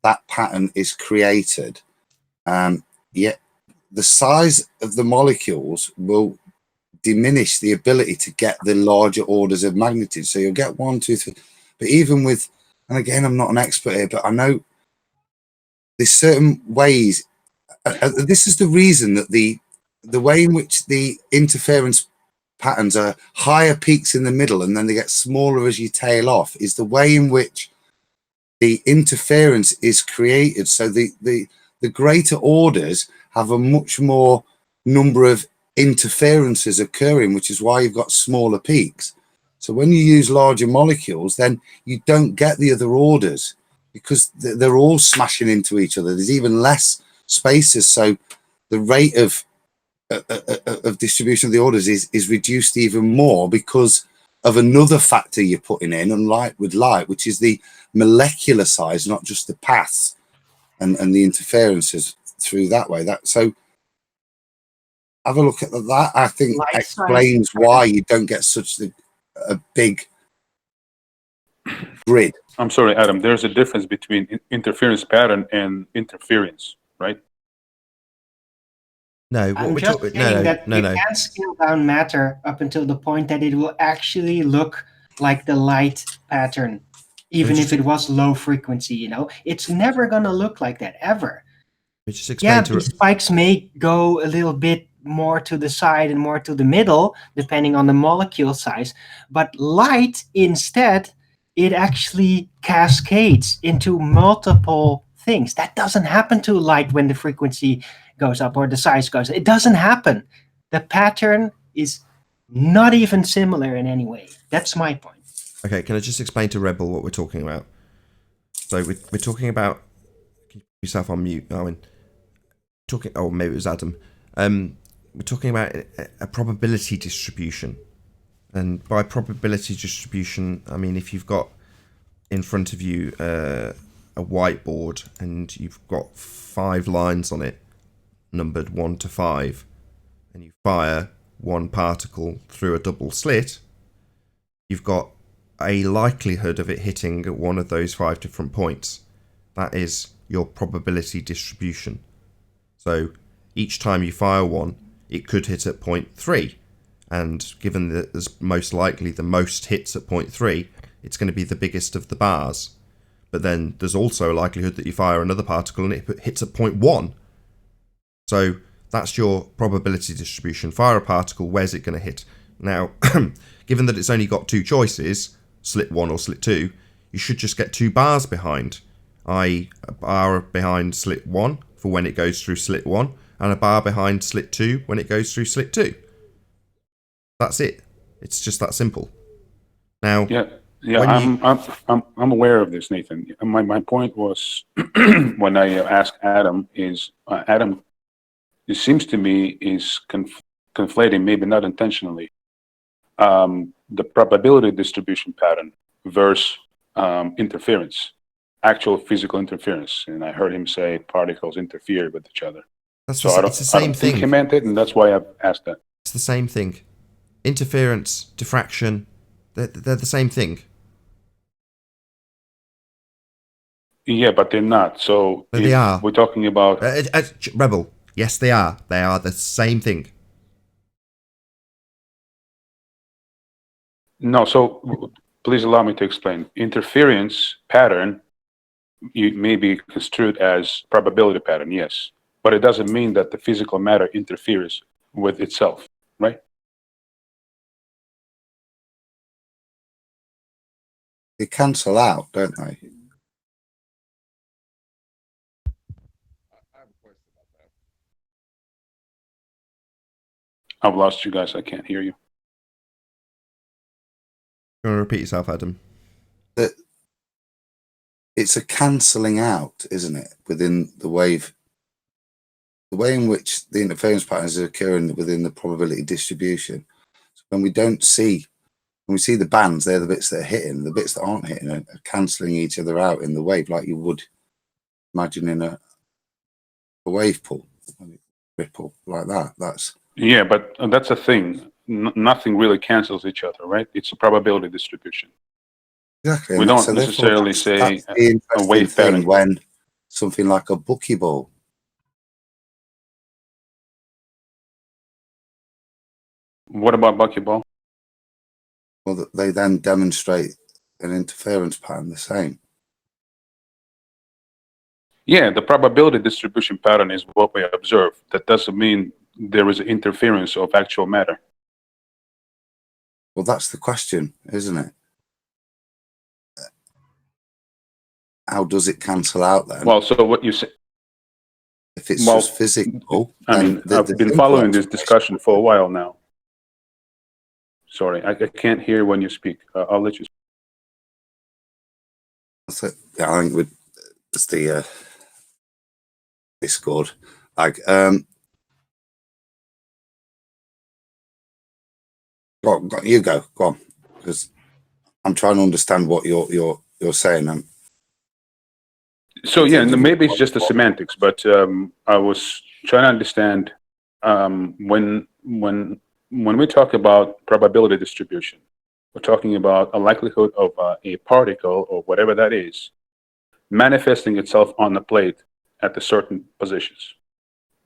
that pattern is created, yet the size of the molecules will diminish the ability to get the larger orders of magnitude. So you'll get 1, 2, 3. But even with, and again, I'm not an expert here, but I know there's certain ways. This is the reason that the way in which the interference patterns are higher peaks in the middle and then they get smaller as you tail off is the way in which the interference is created. So the greater orders have a much more number of interferences occurring, which is why you've got smaller peaks. So when you use larger molecules, then you don't get the other orders because they're all smashing into each other. There's even less spaces, so the rate of distribution of the orders is reduced even more because of another factor you're putting in, unlike with light, which is the molecular size, not just the paths and the interferences through that way. That so have a look at that. I think Light explains size. why you don't get such a big grid. I'm sorry, Adam. There's a difference between interference pattern and interference, right? No, what I'm we're just talking. saying that you No. can scale down matter up until the point that it will actually look like the light pattern, even if it was low frequency. It's never gonna look like that ever. We just explain The spikes may go a little bit more to the side and more to the middle, depending on the molecule size. But light, instead, it actually cascades into multiple things. That doesn't happen to light when the frequency goes up or the size goes up. It doesn't happen. The pattern is not even similar in any way. That's my point. Okay, can I just explain to Rebel what we're talking about? So we're talking about. Can you put yourself on mute, Arwen? Oh, maybe it was Adam. We're talking about a probability distribution, and by probability distribution, I mean if you've got in front of you a whiteboard and you've got 5 lines on it, numbered 1 to 5, and you fire one particle through a double slit, you've got a likelihood of it hitting at one of those 5 different points. That is your probability distribution. So each time you fire one, it could hit at point 3. And given that there's most likely the most hits at point 3, it's going to be the biggest of the bars. But then there's also a likelihood that you fire another particle and it hits at point 1. So that's your probability distribution. Fire a particle, where's it going to hit? Now, given that it's only got 2 choices, slit 1 or slit 2, you should just get 2 bars behind, i.e. a bar behind slit 1 for when it goes through slit 1, and a bar behind slit 2 when it goes through slit 2. That's it. It's just that simple. Now, Yeah, I'm aware of this, Nathan. My point was when I asked Adam is Adam. It seems to me is conflating, maybe not intentionally, the probability distribution pattern versus interference, actual physical interference. And I heard him say particles interfere with each other. It's I the same don't think he thing. meant it, and that's why I've asked that. It's the same thing. Interference, diffraction, they're the same thing. Yeah, but they're not. So But they are. we're talking about Rebel, yes, they are. They are the same thing. no. So please allow me to explain. Interference pattern may be construed as probability pattern, yes, but it doesn't mean that the physical matter interferes with itself, right? They cancel out, don't they? I've lost you guys. I can't hear you. You want to repeat yourself, Adam? That it's a cancelling out, isn't it, within the wave? The way in which the interference patterns are occurring within the probability distribution. So when we see the bands, they're the bits that are hitting. The bits that aren't hitting are cancelling each other out in the wave, like you would imagine in a wave pool, ripple like that. Yeah, but that's a thing. Nothing really cancels each other, right? It's a probability distribution. Exactly. We don't necessarily say that's the a wave thing pattern. when something like a buckyball. What about buckyball? Well, they then demonstrate an interference pattern the same. Yeah, the probability distribution pattern is what we observe. That doesn't mean there is interference of actual matter. Well, that's the question, isn't it? How does it cancel out then? Well, so what you say? If it's just physical, I mean, I've been following this discussion for a while now. Sorry, I can't hear when you speak. I'll let you speak. Yeah, I think it's the Discord. Like, you go on, because I'm trying to understand what you're saying. So yeah, and maybe it's just the semantics, but I was trying to understand when we talk about probability distribution, we're talking about a likelihood of a particle or whatever that is manifesting itself on the plate at the certain positions.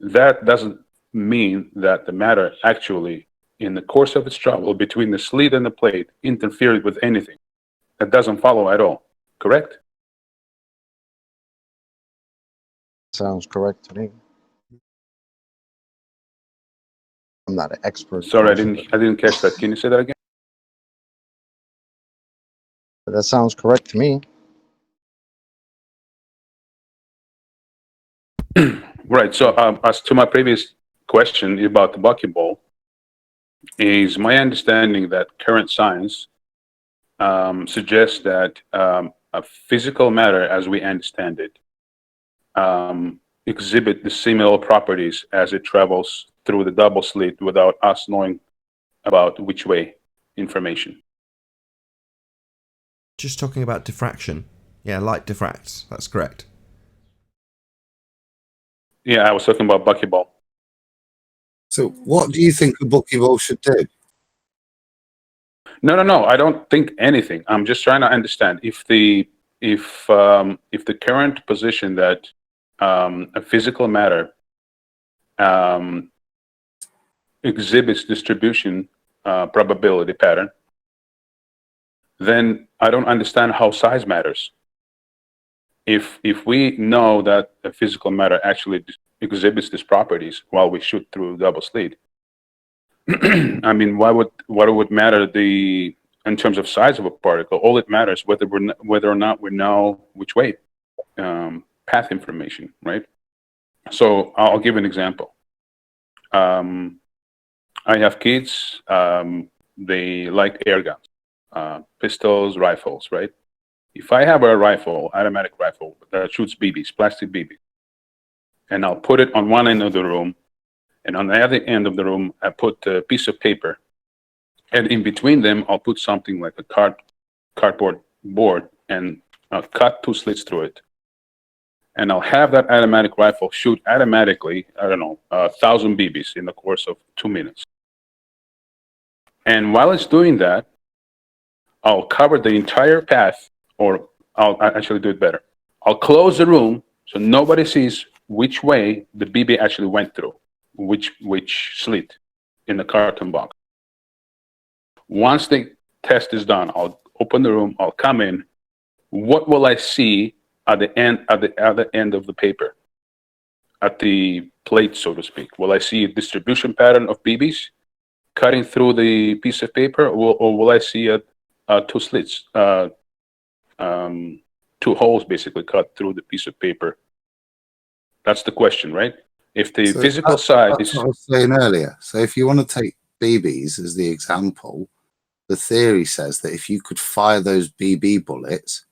That doesn't mean that the matter actually, in the course of its travel between the slit and the plate, interfered with anything. That doesn't follow at all, correct? Sounds correct to me. I'm not an expert. Sorry, I didn't catch that. Can you say that again? But that sounds correct to me. Right. So as to my previous question about the buckyball, is my understanding that current science suggests that a physical matter, as we understand it, exhibit the similar properties as it travels through the double slit without us knowing about which way information. Just talking about diffraction. Yeah, light diffracts. That's correct. Yeah, I was talking about buckyball. So what do you think a buckyball should do? No. I don't think anything. I'm just trying to understand if the current position that a physical matter exhibits distribution probability pattern, then I don't understand how size matters. If we know that a physical matter actually exhibits these properties while we shoot through double slit, I mean, what would matter in terms of size of a particle? All it matters whether or not we know which way, path information, right? So I'll give an example. I have kids. They like air guns. pistols, rifles, right? If I have a rifle, automatic rifle that shoots BBs, plastic BBs, and I'll put it on one end of the room, and on the other end of the room, I put a piece of paper, and in between them, I'll put something like a cardboard board, and I'll cut 2 slits through it. And I'll have that automatic rifle shoot automatically, 1,000 BBs in the course of 2 minutes. And while it's doing that, I'll cover the entire path, or I'll actually do it better. I'll close the room so nobody sees which way the BB actually went through, which slit in the carton box. Once the test is done, I'll open the room, I'll come in. What will I see at the other end of the paper? At the plate, so to speak. Will I see a distribution pattern of BBs cutting through the piece of paper, or will I see 2 slits, 2 holes basically cut through the piece of paper? That's the question, right? If the physical side that's is... what I was saying earlier. So if you want to take BBs as the example, the theory says that if you could fire those BB bullets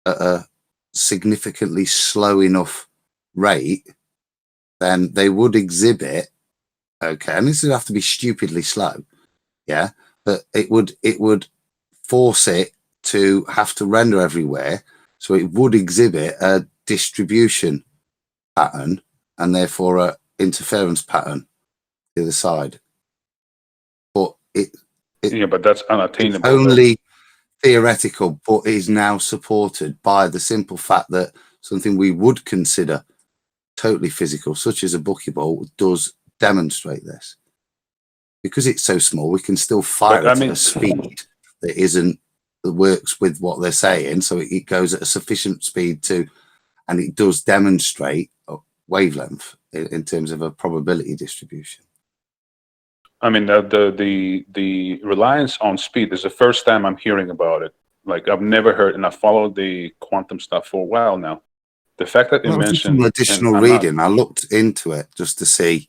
at a significantly slow enough rate, then they would exhibit, okay, and this would have to be stupidly slow, yeah, but it would force it to have to render everywhere, so it would exhibit a distribution pattern and therefore a interference pattern the other side. But but that's unattainable. Only theoretical, but is now supported by the simple fact that something we would consider totally physical, such as a buckyball, does demonstrate this. Because it's so small, we can still fire it at a speed that works with what they're saying. So it goes at a sufficient speed and it does demonstrate a wavelength in terms of a probability distribution. I mean, the reliance on speed is the first time I'm hearing about it. Like, I've never heard, and I followed the quantum stuff for a while now. The fact that you mentioned some additional reading, I looked into it just to see,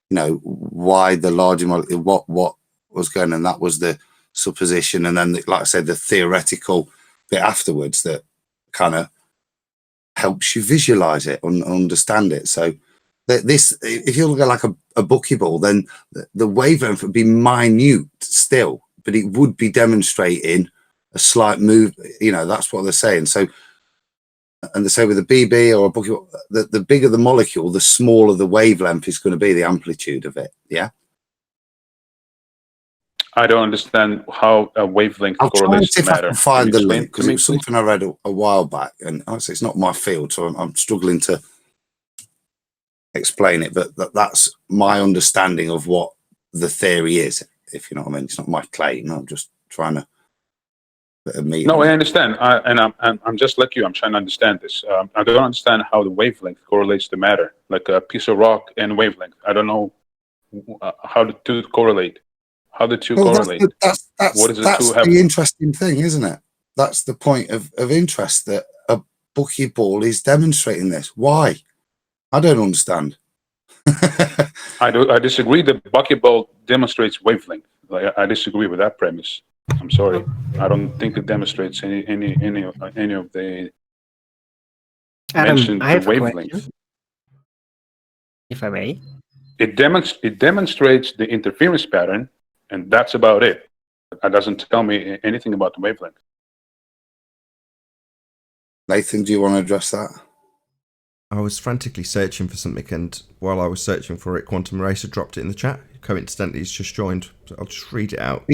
why the larger molecule, what was going on. And that was the supposition, and then, like I said, the theoretical bit afterwards that kind of helps you visualize it and understand it. So this, if you look at like a buckyball, then the wavelength would be minute still, but it would be demonstrating a slight move. That's what they're saying. So, and they say with a BB or a buckyball, the bigger the molecule, the smaller the wavelength is going to be, the amplitude of it. Yeah. I don't understand how a wavelength correlates to matter. I'll find the link, because it was something I read a while back, and honestly, it's not my field, so I'm struggling to explain it, but that's my understanding of what the theory is, if you know what I mean. It's not my claim. I'm just trying to No, I understand. I'm just like you. I'm trying to understand this. I don't understand how the wavelength correlates to matter, like a piece of rock and wavelength. I don't know how the two correlate. How the two correlate. What does the two have? The interesting thing, isn't it? That's the point of interest, that a buckyball is demonstrating this. Why? I don't understand. I disagree that buckyball demonstrates wavelength. Like, I disagree with that premise. I'm sorry. I don't think it demonstrates any of the mentioned I have wavelength. a question, if I may. It demonstrates the interference pattern, and that's about it. That doesn't tell me anything about the wavelength. Nathan, do you want to address that? I was frantically searching for something, and while I was searching for it, Quantum Eraser dropped it in the chat. Coincidentally, he's just joined. So I'll just read it out.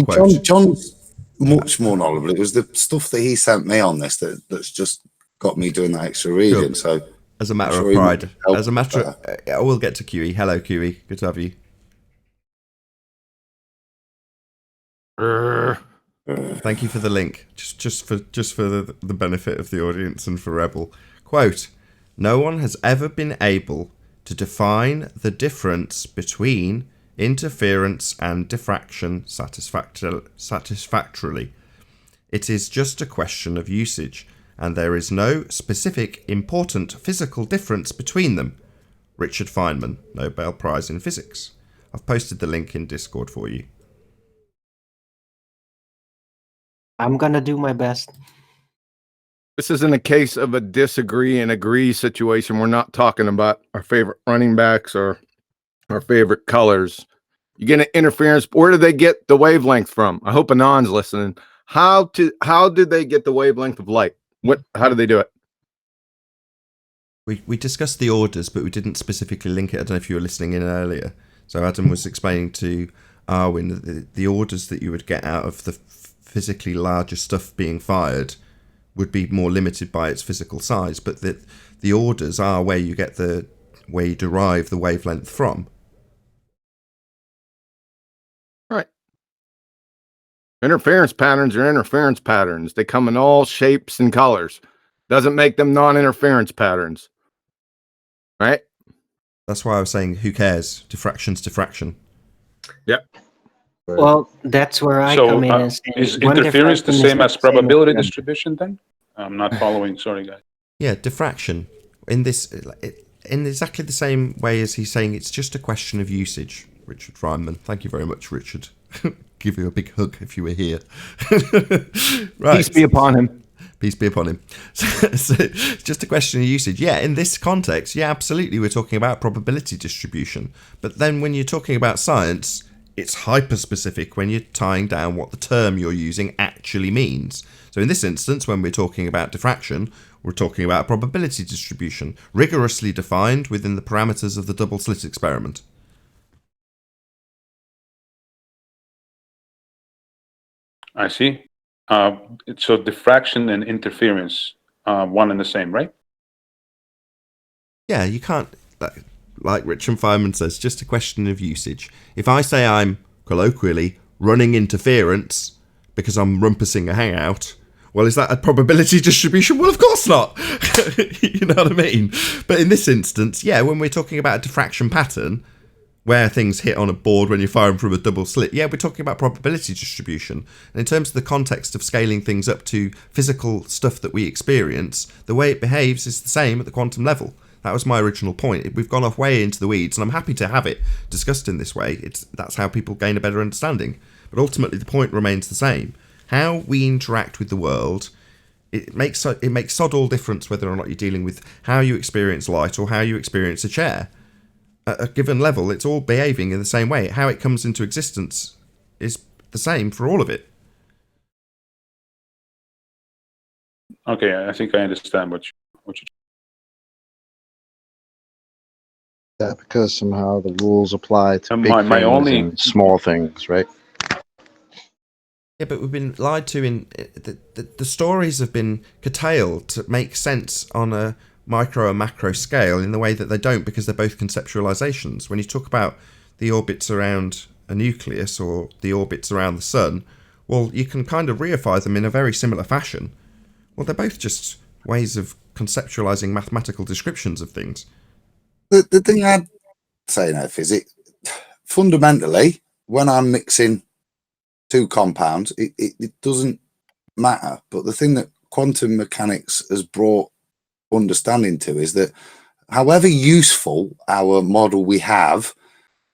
John's much more knowledgeable. It was the stuff that he sent me on this that's just got me doing that extra reading. Sure. So, as a matter of pride, as a matter of, I will get to QE. Hello, QE. Good to have you. Thank you for the link. Just for the benefit of the audience and for Rebel. Quote: "No one has ever been able to define the difference between interference and diffraction satisfactorily. It is just a question of usage, and there is no specific important physical difference between them." Richard Feynman, Nobel Prize in Physics. I've posted the link in Discord for you. I'm gonna do my best. This isn't a case of a disagree and agree situation. We're not talking about our favorite running backs or our favorite colors. You get an interference. Where do they get the wavelength from? I hope Anon's listening. How did they get the wavelength of light? How did they do it? We discussed the orders, but we didn't specifically link it. I don't know if you were listening in earlier. So Adam was explaining to Arwin that the orders that you would get out of the physically larger stuff being fired would be more limited by its physical size, but that the orders are where you derive the wavelength from. Right. Interference patterns are interference patterns. They come in all shapes and colors. Doesn't make them non-interference patterns. Right? That's why I was saying, who cares? Diffraction's diffraction. Yep. Well, that's where I come in and say, is one interference the diffraction is same not as the same probability as- distribution then? I'm not following. Sorry, guys. Yeah, diffraction. In exactly the same way as he's saying, it's just a question of usage. Richard Feynman. Thank you very much, Richard. Give you a big hug if you were here. Right. Peace be upon him. Peace be upon him. So it's just a question of usage. Yeah, in this context, yeah, absolutely, we're talking about probability distribution. But then when you're talking about science, it's hyper-specific when you're tying down what the term you're using actually means. So in this instance, when we're talking about diffraction, we're talking about probability distribution, rigorously defined within the parameters of the double slit experiment. I see. So diffraction and interference, one and the same, right? Yeah, you can't, like Richard Feynman says, just a question of usage. If I say I'm, colloquially, running interference because I'm rumpusing a hangout, well, is that a probability distribution? Well, of course not. You know what I mean? But in this instance, yeah, when we're talking about a diffraction pattern, where things hit on a board when you're firing from a double slit, yeah, we're talking about probability distribution. And in terms of the context of scaling things up to physical stuff that we experience, the way it behaves is the same at the quantum level. That was my original point. We've gone off way into the weeds, and I'm happy to have it discussed in this way. That's how people gain a better understanding. But ultimately, the point remains the same. How we interact with the world, it makes sod all difference whether or not you're dealing with how you experience light or how you experience a chair. At a given level, it's all behaving in the same way. How it comes into existence is the same for all of it. Okay, I think I understand what you. Yeah, because somehow the rules apply to big my things only- and small things, right? Yeah, but we've been lied to. The stories have been curtailed to make sense on a micro and macro scale in the way that they don't, because they're both conceptualizations. When you talk about the orbits around a nucleus or the orbits around the sun, well, you can kind of reify them in a very similar fashion. Well, they're both just ways of conceptualizing mathematical descriptions of things. The thing I'd say, Neff, is it fundamentally, when I'm mixing two compounds, it doesn't matter. But the thing that quantum mechanics has brought understanding to is that however useful our model we have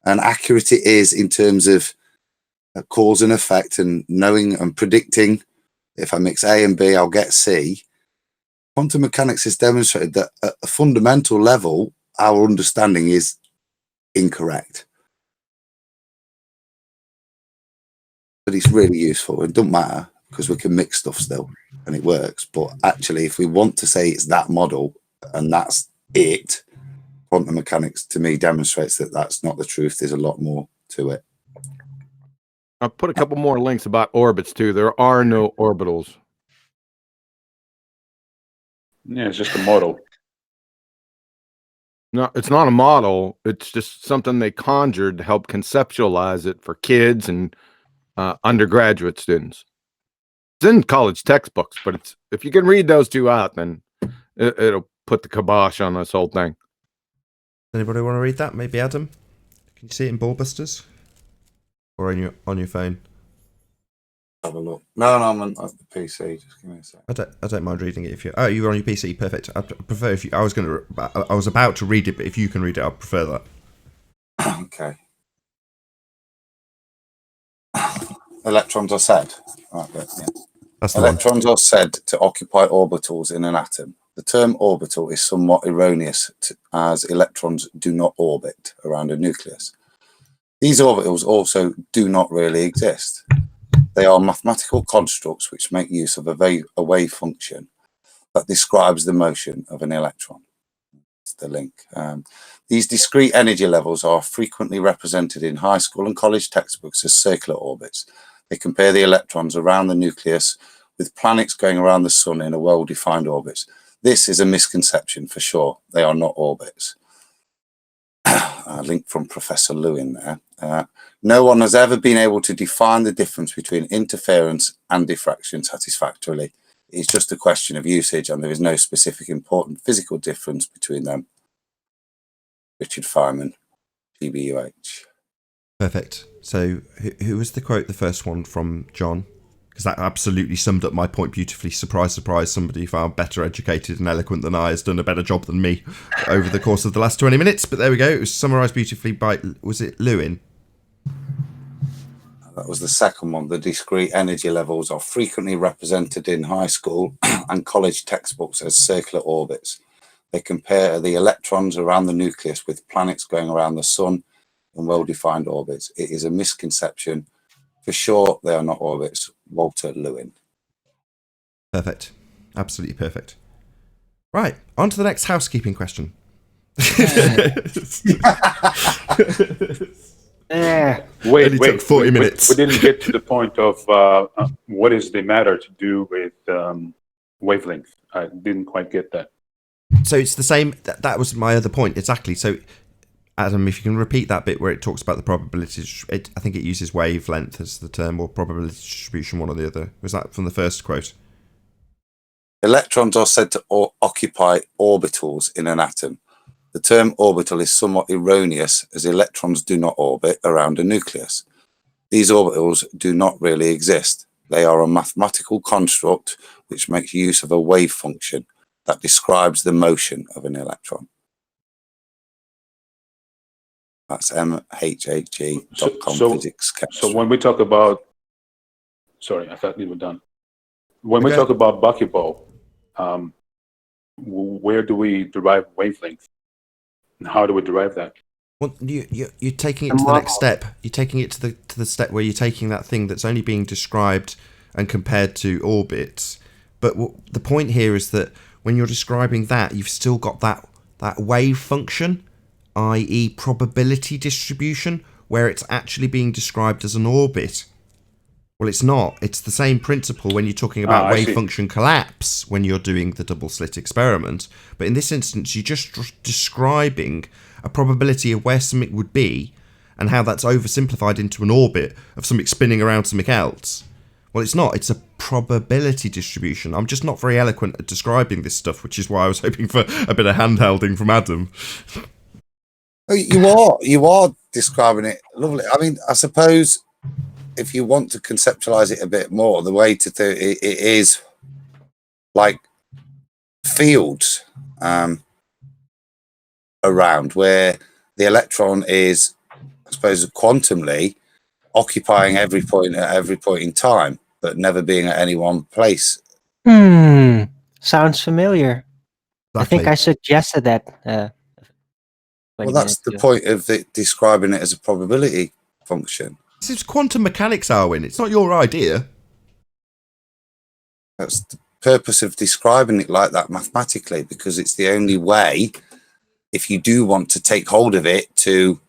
and accurate it is in terms of cause and effect and knowing and predicting if I mix A and B, I'll get C. Quantum mechanics has demonstrated that at a fundamental level, our understanding is incorrect. But it's really useful. It doesn't matter because we can mix stuff still and it works. But actually, if we want to say it's that model and that's it, quantum mechanics to me demonstrates that that's not the truth. There's a lot more to it. I'll put a couple more links about orbits too. There are no orbitals. Yeah, it's just a model. No, it's not a model. It's just something they conjured to help conceptualize it for kids and undergraduate students. It's in college textbooks, but it's if you can read those two out, then it'll put the kibosh on this whole thing. Anybody want to read that? Maybe Adam? Can you see it in Ballbusters? Or on your phone? Have a look. No, I'm on the PC. Just give me a sec. I don't mind reading it if you. Oh, you were on your PC. Perfect. I prefer if you. I was about to read it, but if you can read it, I prefer that. Okay. Electrons are said. Right, but, yeah. That's the one. Electrons are said to occupy orbitals in an atom. The term orbital is somewhat erroneous as electrons do not orbit around a nucleus. These orbitals also do not really exist. They are mathematical constructs which make use of a wave function that describes the motion of an electron. It's the link. These discrete energy levels are frequently represented in high school and college textbooks as circular orbits. They compare the electrons around the nucleus with planets going around the sun in a well-defined orbit. This is a misconception for sure. They are not orbits. A link from Professor Lewin there. No one has ever been able to define the difference between interference and diffraction satisfactorily. It's just a question of usage, and there is no specific important physical difference between them. Richard Feynman, PBUH. Perfect. So, who was the quote, the first one from John? Because that absolutely summed up my point beautifully. Surprise, surprise, somebody far better educated and eloquent than I has done a better job than me over the course of the last 20 minutes. But there we go. It was summarised beautifully by, was it Lewin? That was the second one. The discrete energy levels are frequently represented in high school and college textbooks as circular orbits. They compare the electrons around the nucleus with planets going around the sun in well-defined orbits. It is a misconception. For sure, they are not orbits. Walter Lewin. Perfect. Absolutely perfect. Right, on to the next housekeeping question. Wait, took 40 minutes. We didn't get to the point of what is the matter to do with wavelength. I didn't quite get that. So it's the same. That was my other point. Exactly. So, Adam, if you can repeat that bit where it talks about the probability, I think it uses wavelength as the term, or probability distribution, one or the other. Was that from the first quote? Electrons are said to occupy orbitals in an atom. The term orbital is somewhat erroneous as electrons do not orbit around a nucleus. These orbitals do not really exist. They are a mathematical construct which makes use of a wave function that describes the motion of an electron. That's mhhg.com physics chemistry. So when we talk about, sorry, I thought you were done. When we talk about buckyball, where do we derive wavelength? And how do we derive that? Well, you're taking it to the next step. You're taking it to the step where you're taking that thing that's only being described and compared to orbits. But the point here is that when you're describing that, you've still got that wave function, i.e. probability distribution, where it's actually being described as an orbit. Well, it's not. It's the same principle when you're talking about wave function collapse when you're doing the double slit experiment. But in this instance, you're just describing a probability of where something would be and how that's oversimplified into an orbit of something spinning around something else. Well, it's not. It's a probability distribution. I'm just not very eloquent at describing this stuff, which is why I was hoping for a bit of handholding from Adam. You are describing it lovely. I mean, I suppose if you want to conceptualize it a bit more, the way to do it is like fields around where the electron is, I suppose, quantumly occupying every point at every point in time, but never being at any one place. Sounds familiar. Exactly. I think I suggested that. Well, that's the point of it, describing it as a probability function. This is quantum mechanics, Arwin. It's not your idea. That's the purpose of describing it like that mathematically, because it's the only way, if you do want to take hold of it, to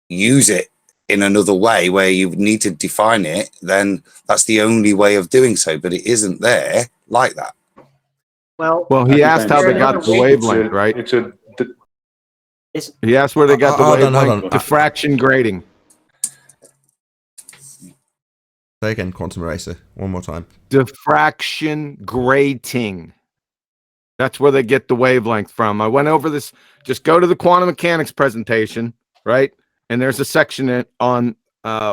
use it in another way where you need to define it, then that's the only way of doing so. But it isn't there like that. Well, he asked how they got the wavelength, right? He asked where they got the wavelength. Diffraction grating. Say again, quantum eraser. One more time. Diffraction grating. That's where they get the wavelength from. I went over this. Just go to the quantum mechanics presentation, right? And there's a section on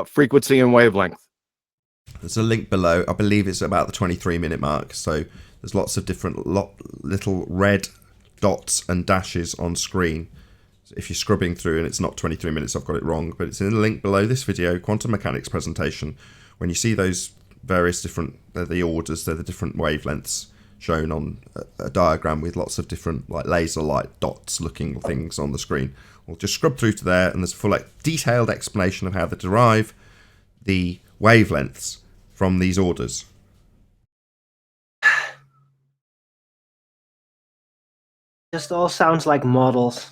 frequency and wavelength. There's a link below. I believe it's about the 23-minute mark. So there's lots of different little red dots and dashes on screen. So if you're scrubbing through and it's not 23 minutes, I've got it wrong. But it's in the link below this video, quantum mechanics presentation. When you see those various different, they're the orders, they're the different wavelengths shown on a diagram with lots of different like laser light dots looking things on the screen. We'll just scrub through to there, and there's a full detailed explanation of how they derive the wavelengths from these orders. Just all sounds like models.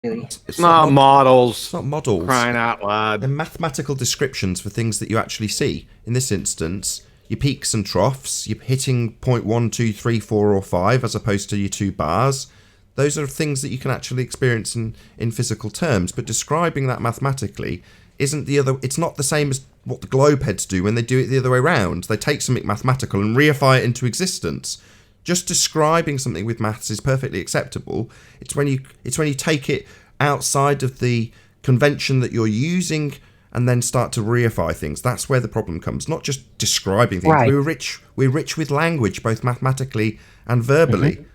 Really. It's not models. It's not models. Crying out loud. They're mathematical descriptions for things that you actually see. In this instance, your peaks and troughs, you're hitting point 1, 2, 3, 4, or 5 as opposed to your 2 bars. Those are things that you can actually experience in physical terms, but describing that mathematically isn't it's not the same as what the globe heads do when they do it the other way around. They take something mathematical and reify it into existence. Just describing something with maths is perfectly acceptable. It's when you take it outside of the convention that you're using and then start to reify things. That's where the problem comes. Not just describing things. Right. We're rich with language, both mathematically and verbally.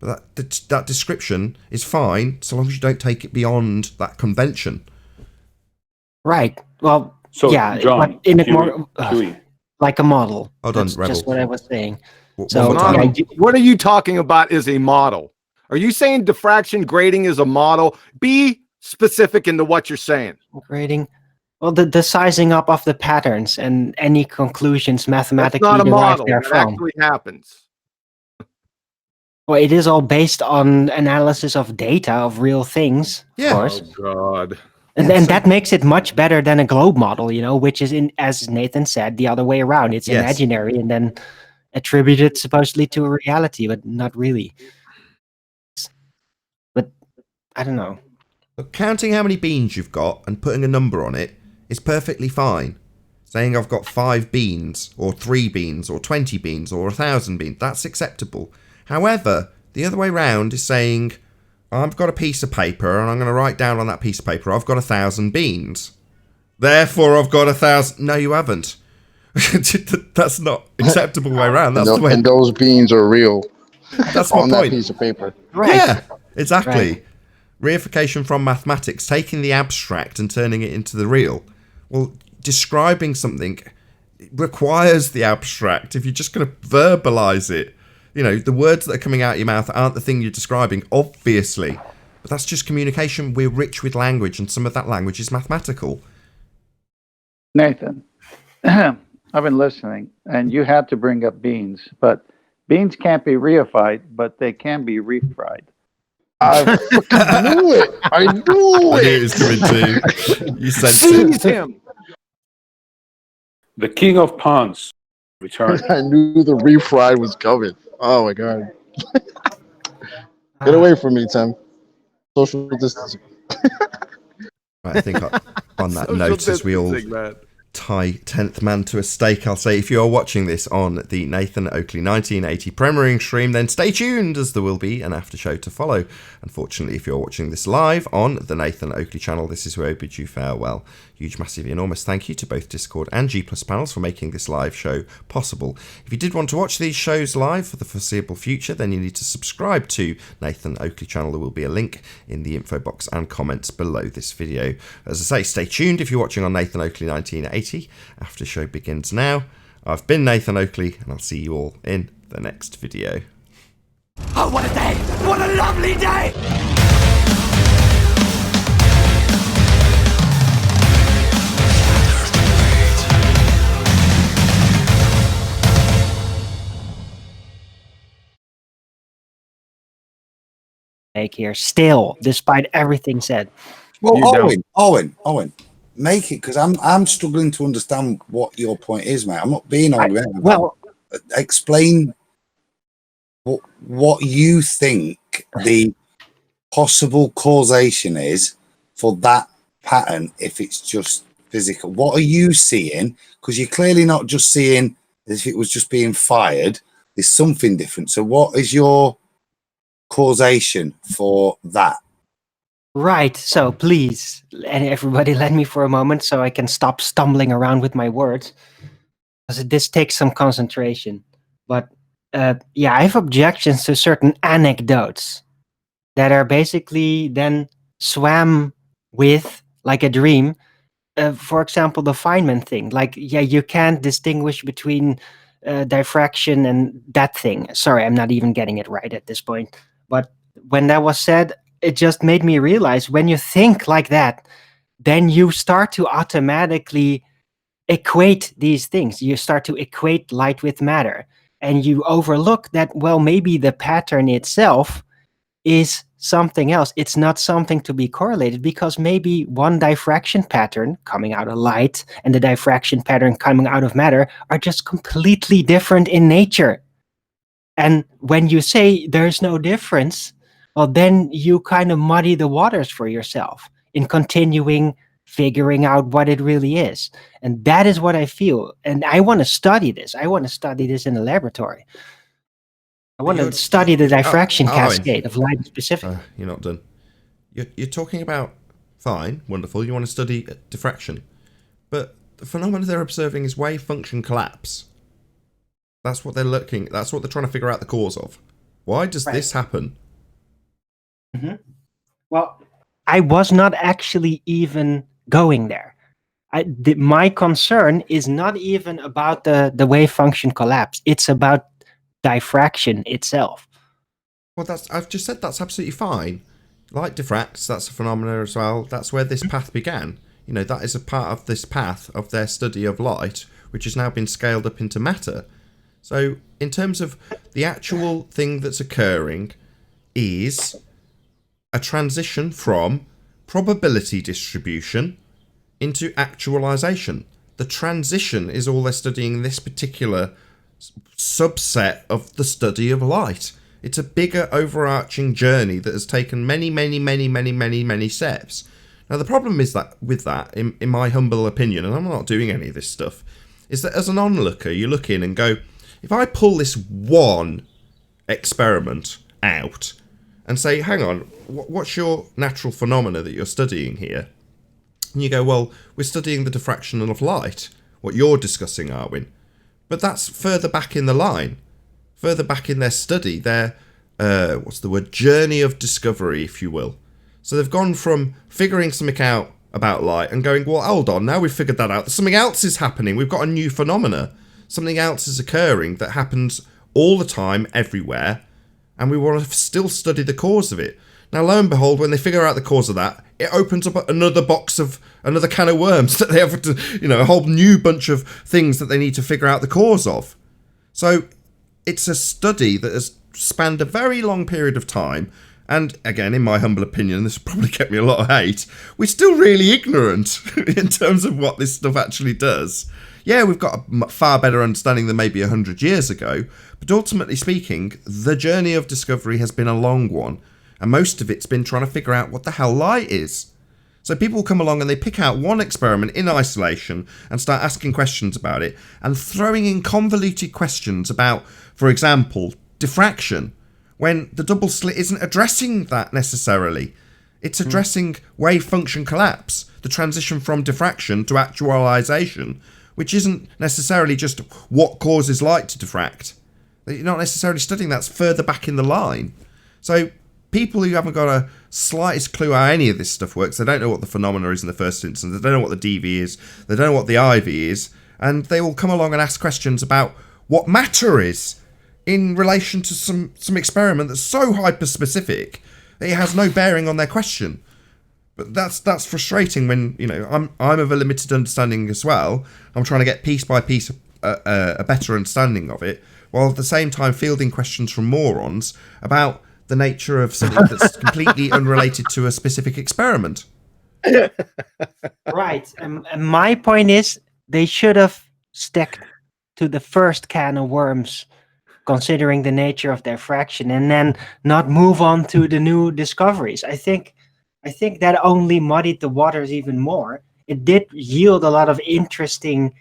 But that description is fine so long as you don't take it beyond that convention. Right. Well, So, yeah, John, but in it Huey, more Huey. like a model. Hold on, That's Rebel. just what I was saying. One So, more time. yeah, What are you talking about is a model? Are you saying diffraction grating is a model? Be specific into what you're saying. grading. Well, the sizing up of the patterns and any conclusions That's mathematically not a derived model. That therefrom. actually happens. Well, it is all based on analysis of data of real things, Yeah. of course. Oh God. And Yeah, then so- that makes it much better than a globe model, which is as Nathan said, the other way around. It's Yes. imaginary and then attributed supposedly to a reality, but not really. But I don't know. But counting how many beans you've got and putting a number on it is perfectly fine. Saying I've got 5 beans, or 3 beans, or 20 beans, or 1,000 beans, that's acceptable. However, the other way round is saying, I've got a piece of paper and I'm going to write down on that piece of paper, I've got 1,000 beans. Therefore, I've got 1,000. No, you haven't. That's not acceptable way around. That's the way. And those beans are real That's my on that point. piece of paper. Right. Yeah, exactly. Right. Reification from mathematics, taking the abstract and turning it into the real. Well, describing something requires the abstract. If you're just going to verbalize it, the words that are coming out of your mouth aren't the thing you're describing, obviously. But that's just communication. We're rich with language, and some of that language is mathematical. Nathan, I've been listening, and you had to bring up beans, but beans can't be reified, but they can be refried. I fucking knew it. I knew I knew it it. was coming too. You said Seize him. The king of pawns returned. I knew the refried was coming. Oh my god. Get away from me, Tim. Social distancing. Right, I think on that Social note, as we all distancing, man. tie 10th man to a stake, I'll say if you are watching this on the Nathan Oakley 1980 premiering stream, then stay tuned as there will be an after show to follow. Unfortunately, if you're watching this live on the Nathan Oakley channel, this is where I bid you farewell. Huge, massive, enormous thank you to both Discord and G Plus panels for making this live show possible. If you did want to watch these shows live for the foreseeable future, then you need to subscribe to Nathan Oakley channel. There will be a link in the info box and comments below this video. As I say, stay tuned if you're watching on Nathan Oakley 1980. After show begins now. I've been Nathan Oakley, and I'll see you all in the next video. Oh, what a day! What a lovely day! Here, still, despite everything said. Well, You Owen, make it, because I'm struggling to understand what your point is, mate. I'm not being argumentative. Well, Explain what you think the possible causation is for that pattern if it's just physical. What are you seeing? Because you're clearly not just seeing as if it was just being fired. There's something different. So what is your causation for that? right. So please, everybody, let me for a moment so I can stop stumbling around with my words. Because this takes some concentration. But yeah, I have objections to certain anecdotes that are basically then swam with like a dream for example, the Feynman thing. Like, yeah, you can't distinguish between diffraction and that thing. Sorry, I'm not even getting it right at this point. But when that was said, it just made me realize when you think like that, then you start to automatically equate these things. You start to equate light with matter. And you overlook that, well, maybe the pattern itself is something else. It's not something to be correlated, because maybe one diffraction pattern coming out of light and the diffraction pattern coming out of matter are just completely different in nature. And when you say there's no difference, well, then you kind of muddy the waters for yourself in continuing figuring out what it really is. And that is what I feel. And I want to study this. I want to study this in a laboratory. I want to study the diffraction cascade of light specifically. You're not done. You're talking about, fine, wonderful, you want to study diffraction. But the phenomenon they're observing is wave function collapse. That's what they're trying to figure out the cause of. Why does this happen? Mm-hmm. Well, I was not actually even going there. My concern is not even about the wave function collapse. It's about diffraction itself. Well, I've just said that's absolutely fine. Light diffracts, that's a phenomenon as well. That's where this path began. You know, that is a part of this path of their study of light, which has now been scaled up into matter. So, in terms of the actual thing that's occurring is a transition from probability distribution into actualization. The transition is all they're studying in this particular subset of the study of light. It's a bigger overarching journey that has taken many steps. Now the problem is that with that, in my humble opinion, and I'm not doing any of this stuff, is that as an onlooker, you look in and go, if I pull this one experiment out and say, hang on, what's your natural phenomena that you're studying here? And you go, well, we're studying the diffraction of light, what you're discussing, Arwin. But that's further back in the line, further back in their study, their, journey of discovery, if you will. So they've gone from figuring something out about light and going, well, hold on, now we've figured that out, something else is happening, we've got a new phenomena, something else is occurring that happens all the time, everywhere, and we want to still study the cause of it. Now, lo and behold, when they figure out the cause of that, it opens up another can of worms that they have to, a whole new bunch of things that they need to figure out the cause of. So it's a study that has spanned a very long period of time. And again, in my humble opinion, this will probably get me a lot of hate, we're still really ignorant in terms of what this stuff actually does. Yeah, we've got a far better understanding than maybe 100 years ago, but ultimately speaking, the journey of discovery has been a long one, and most of it's been trying to figure out what the hell light is. So people come along and they pick out one experiment in isolation and start asking questions about it, and throwing in convoluted questions about, for example, diffraction, when the double slit isn't addressing that necessarily. It's addressing wave function collapse, the transition from diffraction to actualization, which isn't necessarily just what causes light to diffract. You're not necessarily studying that's further back in the line. So people who haven't got a slightest clue how any of this stuff works, they don't know what the phenomena is in the first instance, they don't know what the DV is, they don't know what the IV is, and they will come along and ask questions about what matter is in relation to some experiment that's so hyper-specific that it has no bearing on their question. But that's frustrating when, I'm of a limited understanding as well. I'm trying to get piece by piece a better understanding of it, while at the same time fielding questions from morons about the nature of something that's completely unrelated to a specific experiment. Right. And my point is, they should have stuck to the first can of worms, considering the nature of their fraction, and then not move on to the new discoveries. I think that only muddied the waters even more. It did yield a lot of interesting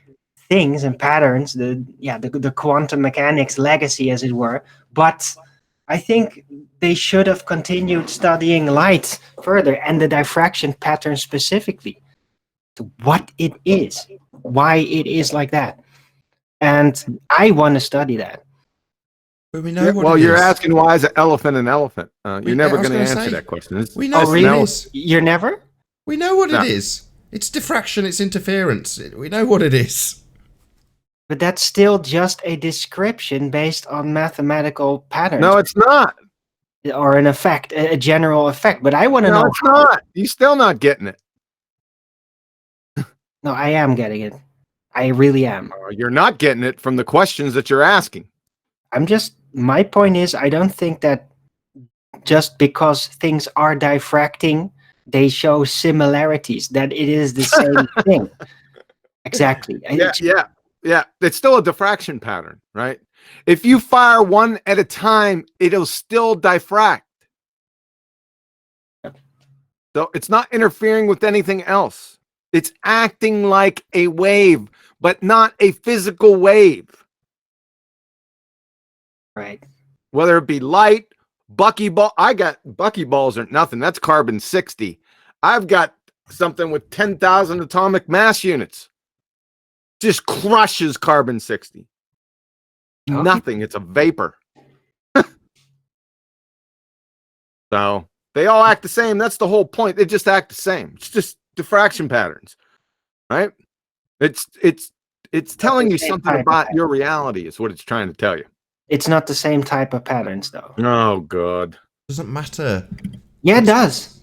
things and patterns, the quantum mechanics legacy, as it were. But I think they should have continued studying light further, and the diffraction pattern specifically, to what it is, why it is like that. And I want to study that. But we know what well, it you're is. asking why is an elephant an elephant? You're never going to answer that question. We know Oh, really? what it is. You're never? We know what it is. It's diffraction, it's interference. We know what it is. But that's still just a description based on mathematical patterns. No, it's not. Or an effect, a general effect. But I want to No, know. it's not. You're still not getting it. No, I am getting it. I really am. You're not getting it from the questions that you're asking. My point is, I don't think that just because things are diffracting, they show similarities, that it is the same thing. Exactly. Yeah. It's still a diffraction pattern, right? If you fire one at a time, it'll still diffract. So it's not interfering with anything else. It's acting like a wave, but not a physical wave. Right. Whether it be light, buckyball. I got buckyballs are nothing. That's carbon 60. I've got something with 10,000 atomic mass units. Just crushes carbon 60. Okay. Nothing. It's a vapor. So they all act the same. That's the whole point. They just act the same. It's just diffraction patterns, right? It's telling you something about your reality is what it's trying to tell you. It's not the same type of patterns, though. Oh, God. Doesn't matter. Yeah, it does.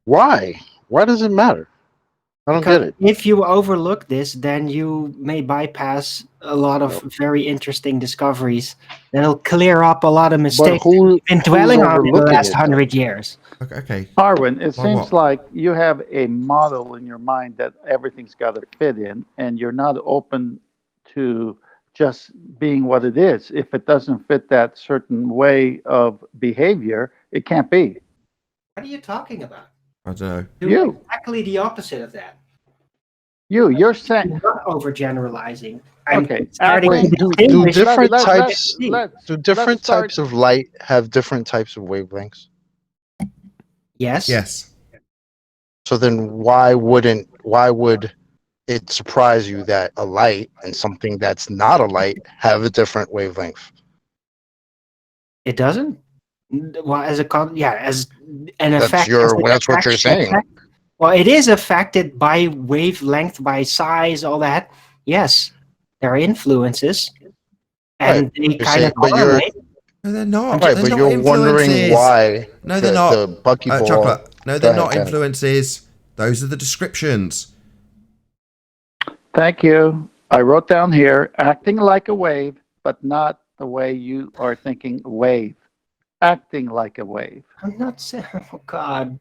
Why? Why does it matter? I don't get it. If you overlook this, then you may bypass a lot of very interesting discoveries that'll clear up a lot of mistakes we've been dwelling on in the last 100 years. Okay. Arwen, it Like seems what? like you have a model in your mind that everything's got to fit in, and you're not open to just being what it is. If it doesn't fit that certain way of behavior, it can't be. What are you talking about? I don't know. You. Exactly the opposite of that. You're saying. I'm not overgeneralizing. Okay. Wait, do different types let's start- types of light have different types of wavelengths? Yes. Yes. So then why would it surprise you that a light and something that's not a light have a different wavelength? It doesn't? Well, as an That's effect. that's what you're saying. Effect. Well, it is affected by wavelength, by size, all that. Yes, there are influences, and they kind of correlate. No, they're not. Right, They're but not you're wondering influences. why. No, they're not. The buckyball. Chocolate. No, they're not Go ahead. influences. Those are the descriptions. Thank you. I wrote down here, acting like a wave, but not the way you are thinking wave. Acting like a wave. I'm not saying. Oh God.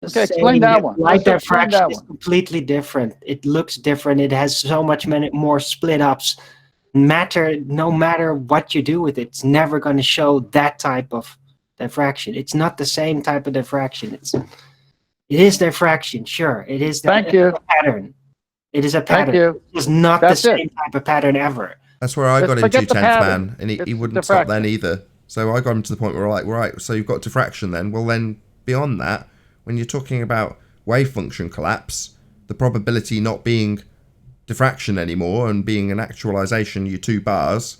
Okay, explain that one. Light Let's explain diffraction that is one. completely different. It looks different. It has so much more split ups. No matter what you do with it, it's never going to show that type of diffraction. It's not the same type of diffraction. It is diffraction, sure. It is a pattern. It is a pattern. Thank you. It's not the same type of pattern ever. That's where I got into 10th man, and he It's wouldn't stop diffraction. then either. So I got him to the point where we're like, right, so you've got diffraction then. Well, then beyond that, when you're talking about wave function collapse, the probability not being diffraction anymore and being an actualization, your two bars,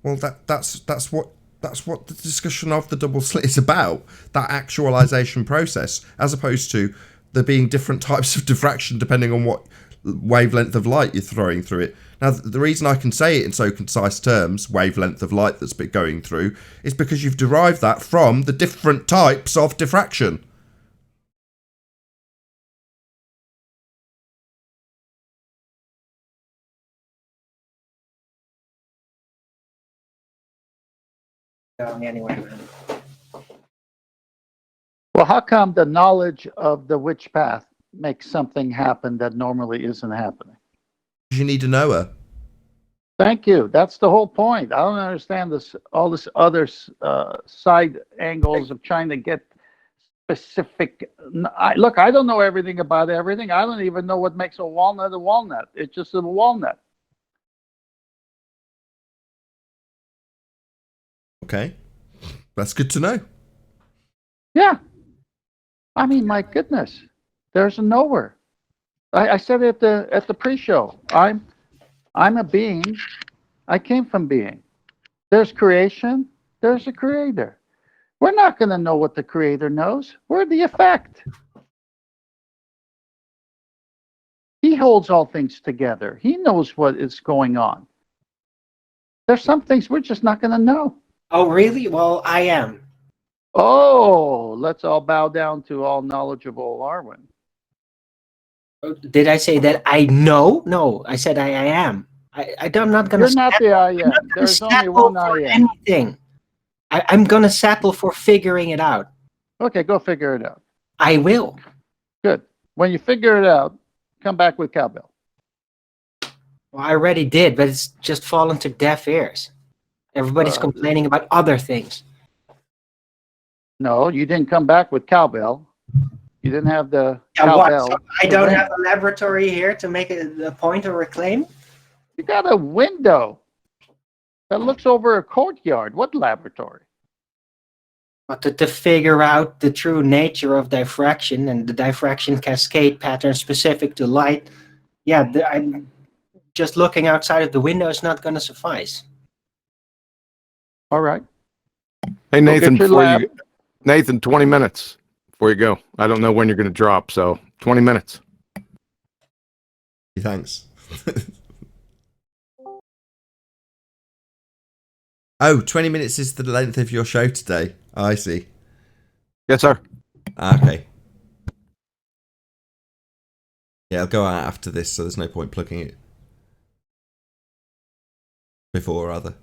well, that's what the discussion of the double slit is about. That actualization process, as opposed to there being different types of diffraction depending on what wavelength of light you're throwing through it. Now, the reason I can say it in so concise terms, wavelength of light that's been going through, is because you've derived that from the different types of diffraction. Going anyway. Well, how come the knowledge of the witch path makes something happen that normally isn't happening? You need a knower. Thank you. That's the whole point. I don't understand all this other side angles of trying to get specific. Look, I don't know everything about everything. I don't even know what makes a walnut a walnut. It's just a walnut. Okay. That's good to know. Yeah. I mean, my goodness, there's a nowhere. I said it at the pre-show. I'm a being. I came from being. There's creation. There's a creator. We're not going to know what the creator knows. We're the effect. He holds all things together. He knows what is going on. There's some things we're just not going to know. Oh, really? Well, I am. Oh, let's all bow down to all knowledgeable Arwen. Did I say that I know? No, I said I am. I'm not going to. You're not the I am. There's only one I am. Anything. I'm going to settle for figuring it out. Okay, go figure it out. I will. Good. When you figure it out, come back with cowbell. Well, I already did, but it's just fallen to deaf ears. Everybody's complaining about other things. No, you didn't come back with cowbell. You didn't have the What? cowbell. So I don't have a laboratory here to make a point or a claim? You got a window that looks over a courtyard. What laboratory? But to figure out the true nature of diffraction and the diffraction cascade pattern specific to light, yeah, I'm just looking outside of the window is not going to suffice. All right. Hey, Nathan, get your Nathan, 20 minutes before you go. I don't know when you're going to drop, so 20 minutes. Thanks. Oh, 20 minutes is the length of your show today. Oh, I see. Yes, sir. Okay. Yeah, I'll go out after this, so there's no point plugging it. Before, rather.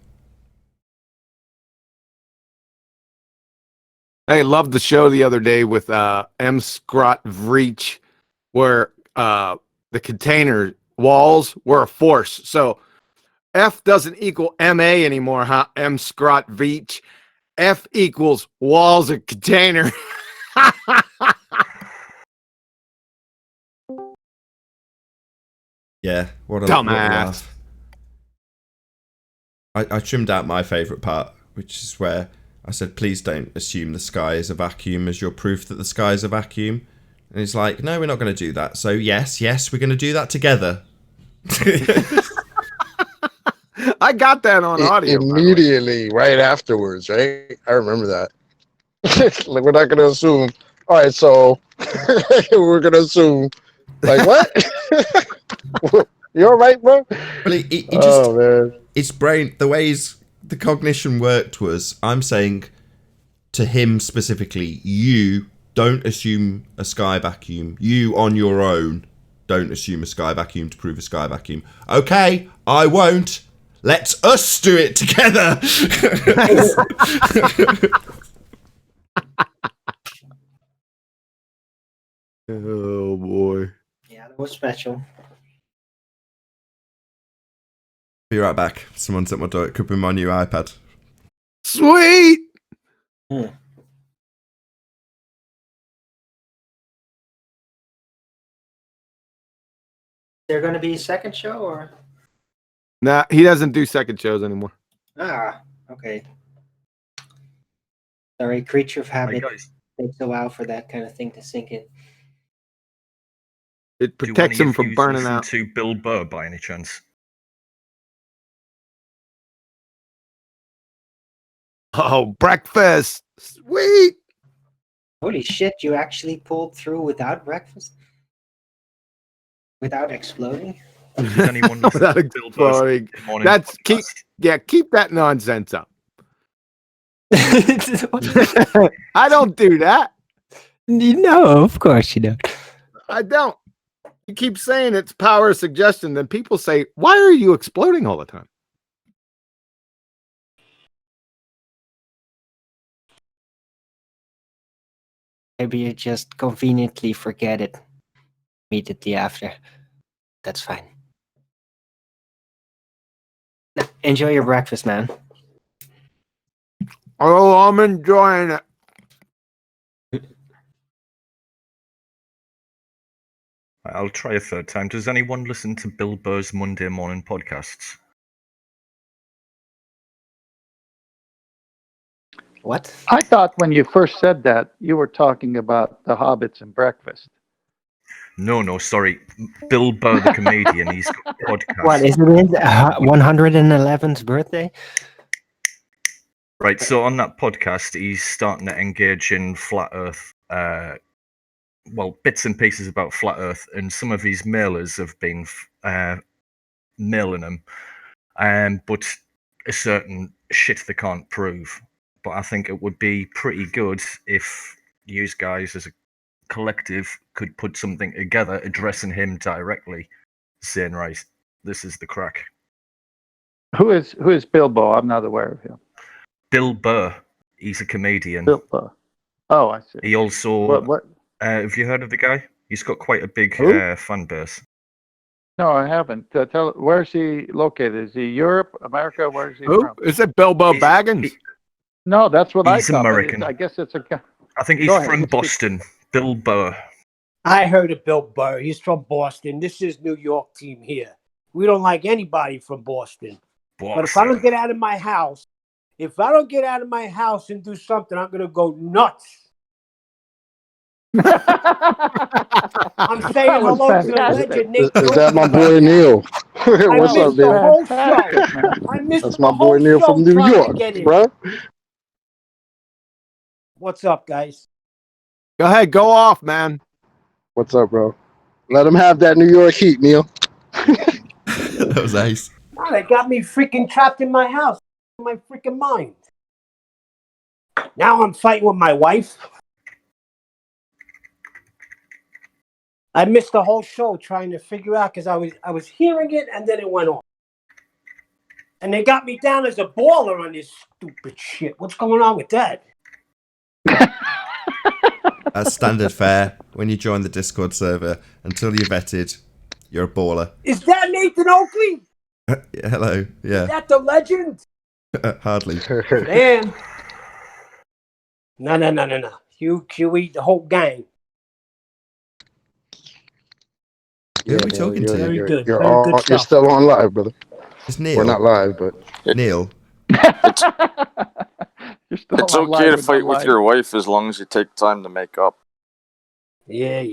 Hey, loved the show the other day with M. Scrot Vreach, where the container walls were a force. So F doesn't equal MA anymore, huh? M. Scrot Vreach. F equals walls of container. Yeah, what a dumbass. I trimmed out my favourite part, which is where I said, please don't assume the sky is a vacuum as your proof that the sky is a vacuum. And he's like, no, we're not going to do that. So yes, we're going to do that together. I got that on audio. Immediately, right afterwards, right? I remember that. Like, we're not going to assume. All right, so we're going to assume. Like, what? You all right, bro? Well, he just, man. His brain, the ways the cognition worked was, I'm saying to him specifically, you don't assume a sky vacuum. You on your own don't assume a sky vacuum to prove a sky vacuum. Okay, I won't. Let us do it together. Oh boy. Yeah, that was special. Be right back. Someone's at my door. It could be my new iPad. Sweet. Is there going to be a second show or? Nah, he doesn't do second shows anymore. Ah, okay. Sorry, creature of habit. Takes a while for that kind of thing to sink in. It protects him from burning out. To Bill Burr by any chance? Oh, breakfast. Sweet. Holy shit, you actually pulled through without breakfast? Without exploding? Does anyone listen Without to Bill Burr's exploding. That's keep that nonsense up. I don't do that. No, of course you don't. I don't. You keep saying it's power of suggestion, then people say, why are you exploding all the time? Maybe you just conveniently forget it immediately after. That's fine. Now, enjoy your breakfast, man. Oh, I'm enjoying it. I'll try a third time. Does anyone listen to Bill Burr's Monday morning podcasts? What? I thought when you first said that, you were talking about the hobbits and breakfast. No, sorry. Bill Burr, the comedian, he's got a podcast. What, is it his 111th birthday? Right, so on that podcast, he's starting to engage in flat Earth well, bits and pieces about flat Earth, and some of his mailers have been mailing them, but a certain shit they can't prove. But I think it would be pretty good if you guys, as a collective, could put something together addressing him directly, saying, right, this is the crack. Who is Bilbo? I'm not aware of him. Bill Burr, he's a comedian. Bilbo. Oh, I see. He also, What? have you heard of the guy? He's got quite a big Who? fan base. No, I haven't. Where's he located? Is he Europe, America? Where's he Who? from? Is it Bilbo Baggins? No, that's what I He's thought. but American. I guess it's a. I think he's Go ahead. from Boston. Bill Burr. I heard of Bill Burr. He's from Boston. This is New York team here. We don't like anybody from Boston. But if I don't get out of my house, and do something, I'm going to go nuts. I'm saying hello to the legend, Nathan. Is that my boy Neil? What's up, the man? whole show. I missed That's the my boy whole Neil show from New trying to York, get in. bro. What's up, guys? Go ahead, go off, man. What's up, bro? Let him have that New York heat, Neil. That was ace. Oh, they got me freaking trapped in my house, in my freaking mind. Now I'm fighting with my wife. I missed the whole show trying to figure out because I was hearing it and then it went off. And they got me down as a baller on this stupid shit. What's going on with that? That's standard fare when you join the Discord server. Until you're vetted, you're a baller. Is that Nathan Oakley? Hello, yeah. Is that the legend? Hardly. Man. No. You eat the whole gang. Who are we talking to? Very good. You're, Very good you're stuff. still on live, brother. It's Neil. We're not live, but Neil. It's okay to fight with your wife as long as you take time to make up. Yeah.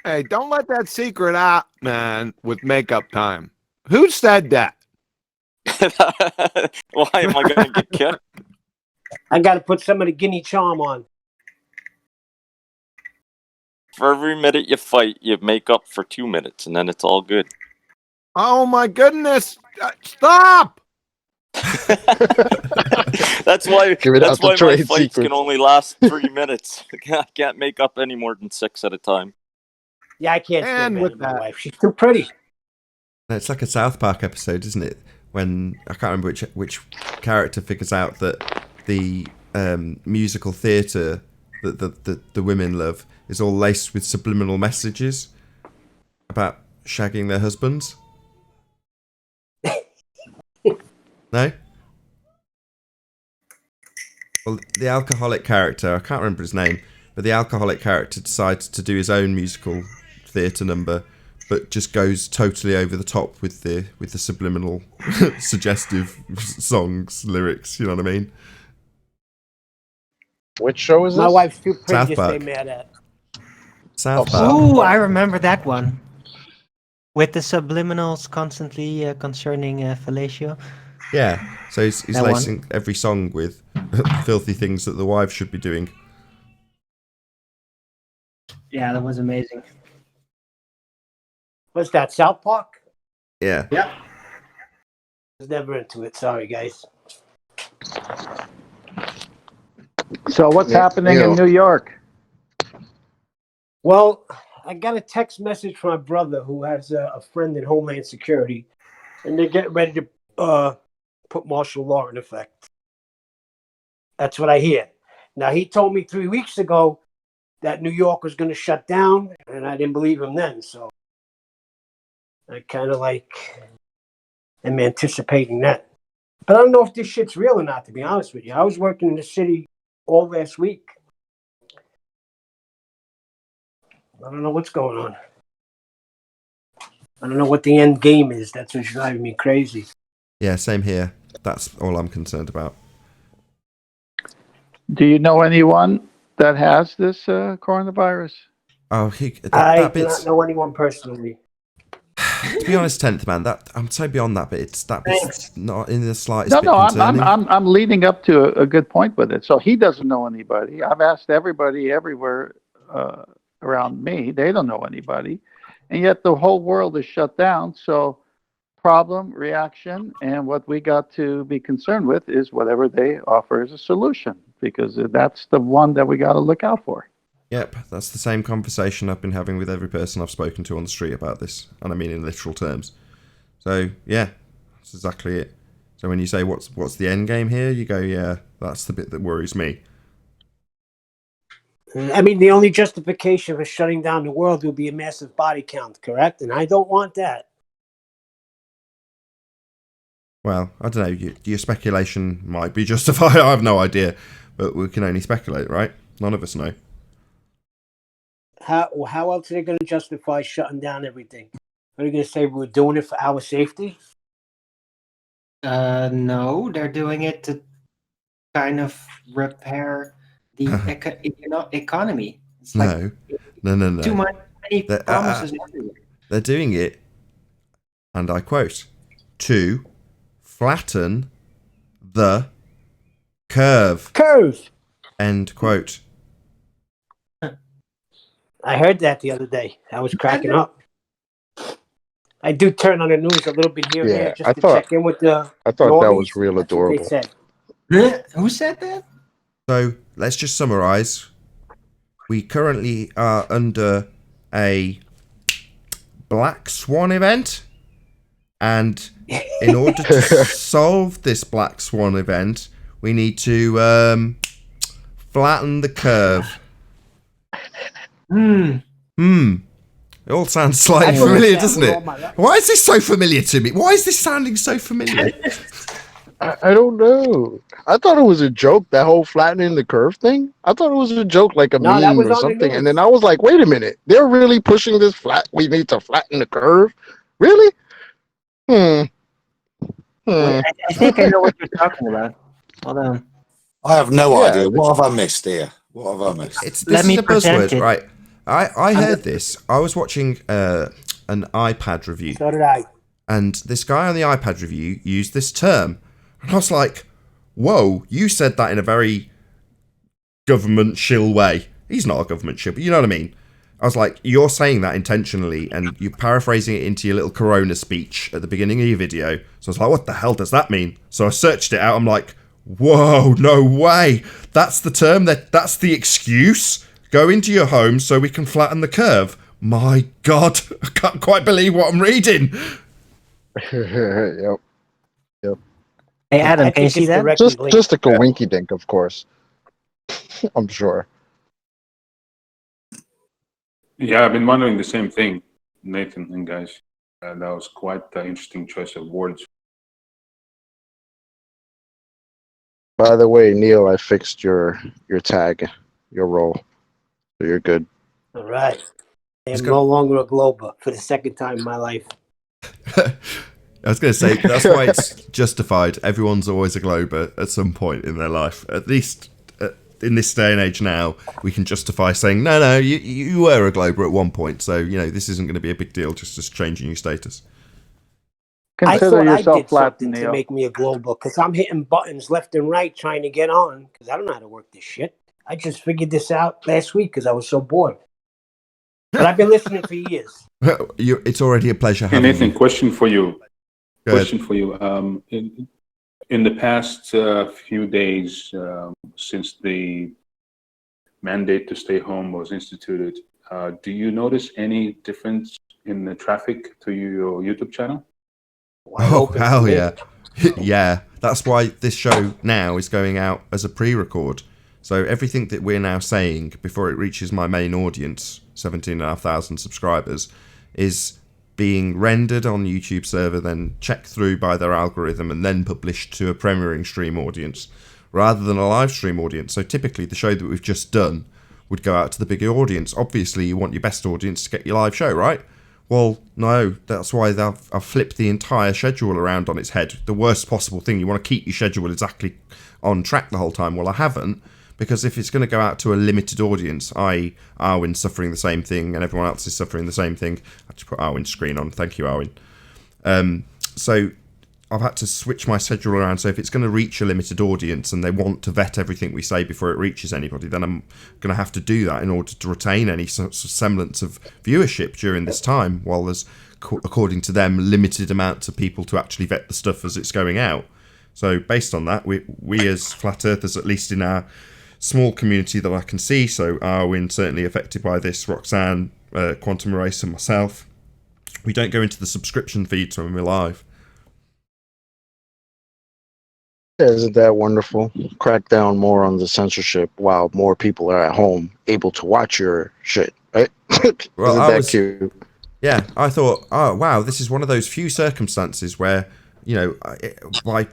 Hey, don't let that secret out, man, with makeup time. Who said that? Why am I going to get kicked? I got to put some of the guinea charm on. For every minute you fight, you make up for 2 minutes, and then it's all good. Oh, my goodness. Stop! That's why That's my trade fights secret. can only last 3 minutes. I can't make up any more than 6 at a time. Yeah, I can't And stand with my that- wife. She's too pretty. It's like a South Park episode, isn't it? When I can't remember which character figures out that the musical theatre that the women love is all laced with subliminal messages about shagging their husbands. No? Well, the alcoholic character, I can't remember his name, but the alcoholic character decides to do his own musical theatre number, but just goes totally over the top with the subliminal, suggestive songs, lyrics. You know what I mean? Which show is this? My wife's too pretty South to Park. stay mad at. South Oh, Park. Oh, I remember that one. With the subliminals constantly concerning fellatio. Yeah, so he's That one. lacing every song with filthy things that the wives should be doing. Yeah, that was amazing. What's that, South Park? Yeah. I was never into it. Sorry, guys. So what's Yeah, happening Neil. in New York? Well, I got a text message from my brother who has a friend in Homeland Security, and they're getting ready to put martial law in effect. That's what I hear. Now, he told me 3 weeks ago that New York was going to shut down, and I didn't believe him then, so I kind of am anticipating that. But I don't know if this shit's real or not, to be honest with you. I was working in the city all last week. I don't know what's going on. I don't know what the end game is. That's what's driving me crazy. Yeah, same here. That's all I'm concerned about. Do you know anyone that has this coronavirus? Oh, I that do bit's... not know anyone personally. to be honest, 10th man, that I'm so beyond that, but it's that bit's not in the slightest No, bit no, concerning. I'm leading up to a good point with it. So he doesn't know anybody. I've asked everybody everywhere around me. They don't know anybody, and yet the whole world is shut down. So problem, reaction, and what we got to be concerned with is whatever they offer as a solution, because that's the one that we got to look out for. Yep, that's the same conversation I've been having with every person I've spoken to on the street about this, and I mean in literal terms. So yeah, that's exactly it. So when you say what's the end game here, you go, yeah, that's the bit that worries me. I mean, the only justification for shutting down the world would be a massive body count, correct? And I don't want that. Well, I don't know. Your speculation might be justified. I have no idea, but we can only speculate, right? None of us know. How else are they going to justify shutting down everything? Are they going to say we're doing it for our safety? No, they're doing it to kind of repair the economy. It's like No. Too many promises everywhere. They're doing it, and I quote, to flatten the curve. End quote. I heard that the other day. I was cracking up. I do turn on the news a little bit here and there just to check in with the. I thought normies. that was real That's what adorable. they said. Who said that? So let's just summarize. We currently are under a black swan event, and in order to solve this black swan event, we need to flatten the curve. It all sounds slightly familiar, doesn't it? Why is this so familiar to me? Why is this sounding so familiar? I don't know. I thought it was a joke, that whole flattening the curve thing. I thought it was a joke, like a meme or something. And then I was like, wait a minute. They're really pushing this flat. We need to flatten the curve? Really? I think I know what you're talking about. Hold on. I have no idea. What have I missed here? What have I missed? This is a buzzword, right? I heard this. I was watching an iPad review. So did I. And this guy on the iPad review used this term. And I was like, whoa, you said that in a very government shill way. He's not a government shill, but you know what I mean. I was like, you're saying that intentionally and you're paraphrasing it into your little Corona speech at the beginning of your video. So I was like, what the hell does that mean? So I searched it out. I'm like, whoa, no way. That's the term, that's the excuse. Go into your home so we can flatten the curve. My God, I can't quite believe what I'm reading. Yep. Hey, Adam, can you see that? Just a winky dink, of course. I'm sure. Yeah, I've been wondering the same thing, Nathan and guys. That was quite an interesting choice of words. By the way, Neil, I fixed your tag, your role. So you're good. All right. I am no longer a Glober for the second time in my life. I was going to say, that's why it's justified. Everyone's always a Glober at some point in their life. At least in this day and age now, we can justify saying, no, you were a Glober at one point. So, this isn't going to be a big deal, just changing your status. Consider I yourself did flat, something Neil. to make me a Glober because I'm hitting buttons left and right trying to get on because I don't know how to work this shit. I just figured this out last week because I was so bored. But I've been listening for years. It's already a pleasure Hey, having Nathan, you. question for you. Go In the past few days, since the mandate to stay home was instituted, do you notice any difference in the traffic to your YouTube channel? Oh, hell yeah. Yeah, that's why this show now is going out as a pre-record. So everything that we're now saying before it reaches my main audience, 17,500 subscribers, is being rendered on YouTube server, then checked through by their algorithm, and then published to a premiering stream audience, rather than a live stream audience. So typically the show that we've just done would go out to the bigger audience. Obviously, you want your best audience to get your live show, right? Well, no, that's why I've flipped the entire schedule around on its head. The worst possible thing, you want to keep your schedule exactly on track the whole time. Well, I haven't, because if it's going to go out to a limited audience, i.e. Arwin's suffering the same thing and everyone else is suffering the same thing. I just put Arwin's screen on. Thank you, Arwin. So I've had to switch my schedule around. So if it's going to reach a limited audience and they want to vet everything we say before it reaches anybody, then I'm going to have to do that in order to retain any sort of semblance of viewership during this time, while there's, according to them, limited amounts of people to actually vet the stuff as it's going out. So based on that, we as flat earthers, at least in our small community that I can see, so Arwin certainly affected by this, Roxanne, Quantum Race and myself, we don't go into the subscription feeds when we're live. Isn't that wonderful? Crack down more on the censorship while more people are at home able to watch your shit, right? Well, Isn't that cute? Yeah, I thought, oh wow, this is one of those few circumstances where, you know, by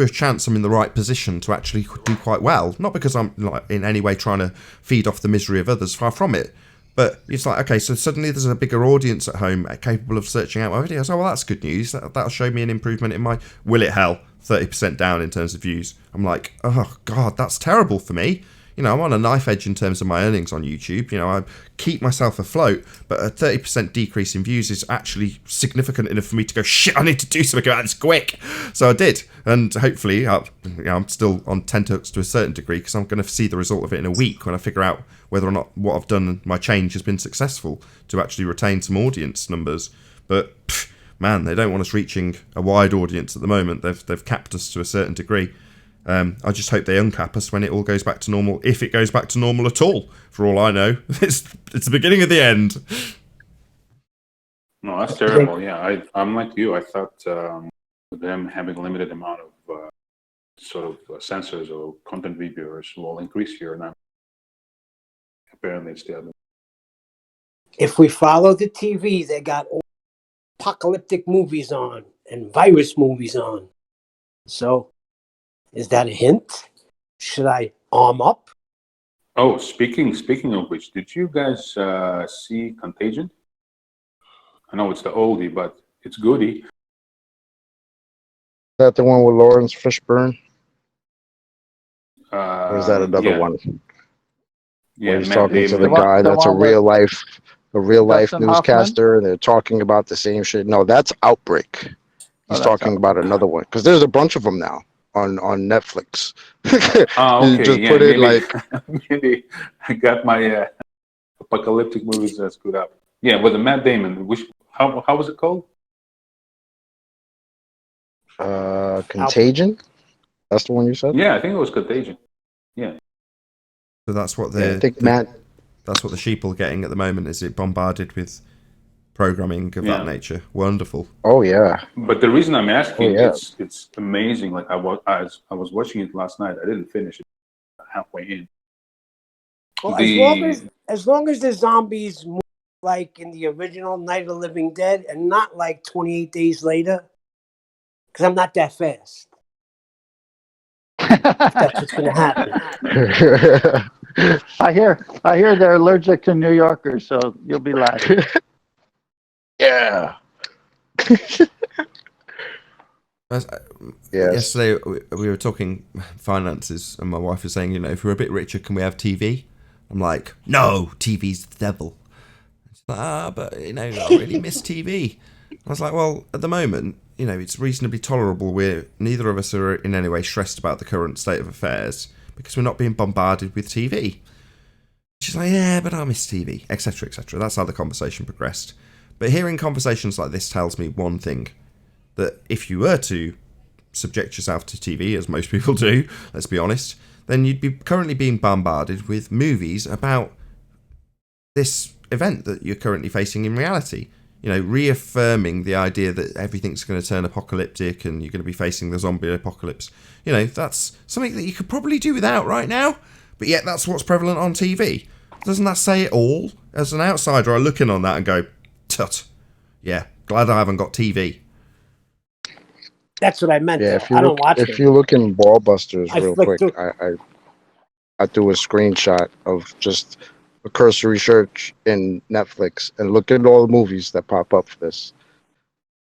chance I'm in the right position to actually do quite well. Not because I'm like in any way trying to feed off the misery of others, far from it. But it's like, okay, so suddenly there's a bigger audience at home capable of searching out my videos. Oh, well, that's good news. That'll show me an improvement in my... Will it hell? 30% down in terms of views. I'm like, oh, God, that's terrible for me. You know, I'm on a knife edge in terms of my earnings on YouTube. You know, I keep myself afloat, but a 30% decrease in views is actually significant enough for me to go, shit, I need to do something about this quick. So I did. And hopefully, I'm still on tenterhooks to a certain degree, because I'm going to see the result of it in a week when I figure out whether or not what I've done, my change, has been successful to actually retain some audience numbers. But, man, they don't want us reaching a wide audience at the moment. They've capped us to a certain degree. I just hope they uncap us when it all goes back to normal, if it goes back to normal at all. For all I know, it's the beginning of the end. No, that's terrible. Yeah, I'm like you. I thought them having a limited amount of sort of censors or content reviewers will increase here now. Apparently, it's the other. If we follow the TV, they got all apocalyptic movies on and virus movies on. So, is that a hint? Should I arm up? Oh, speaking of which, did you guys see Contagion? I know it's the oldie, but it's goodie. Is that the one with Lawrence Fishburne? Or is that another one? Yeah, where he's Matt talking to the Damon. guy that's a real life Dustin newscaster, and they're talking about the same shit. No, that's Outbreak. He's talking about another one, because there's a bunch of them now on Netflix. Oh, You okay. just Yeah, put maybe, in like maybe I got my apocalyptic movies screwed up. Yeah, with the Matt Damon. How was it called? Contagion. That's the one you said. Yeah, I think it was Contagion. Yeah. So that's what I think Matt. That's what the sheep are getting at the moment. Is it bombarded with programming of that nature? Wonderful. Oh yeah. But the reason I'm asking, Oh, yeah. it's amazing. Like I was watching it last night. I didn't finish it, halfway in. Well, The- as long as the zombies move like in the original Night of the Living Dead and not like 28 days later, because I'm not that fast. That's what's going to happen. I hear they're allergic to New Yorkers, so you'll be laughing. Yeah. Yesterday we were talking finances, and my wife was saying, you know, if we're a bit richer, can we have TV? I'm like, no, TV's the devil. She's like, but you know, I really miss TV. I was like, well, at the moment, you know, it's reasonably tolerable. Neither of us are in any way stressed about the current state of affairs because we're not being bombarded with TV. She's like, yeah, but I miss TV, etc., etc. That's how the conversation progressed. But hearing conversations like this tells me one thing, that if you were to subject yourself to TV, as most people do, let's be honest, then you'd be currently being bombarded with movies about this event that you're currently facing in reality. You know, reaffirming the idea that everything's going to turn apocalyptic and you're going to be facing the zombie apocalypse. You know, that's something that you could probably do without right now, but yet that's what's prevalent on TV. Doesn't that say it all? As an outsider, I look in on that and go, tut. Yeah, glad I haven't got TV. That's what I meant. Yeah, Though. I don't watch it. If you look in Ballbusters I real flicked quick, I do a screenshot of just a cursory search in Netflix and look at all the movies that pop up for this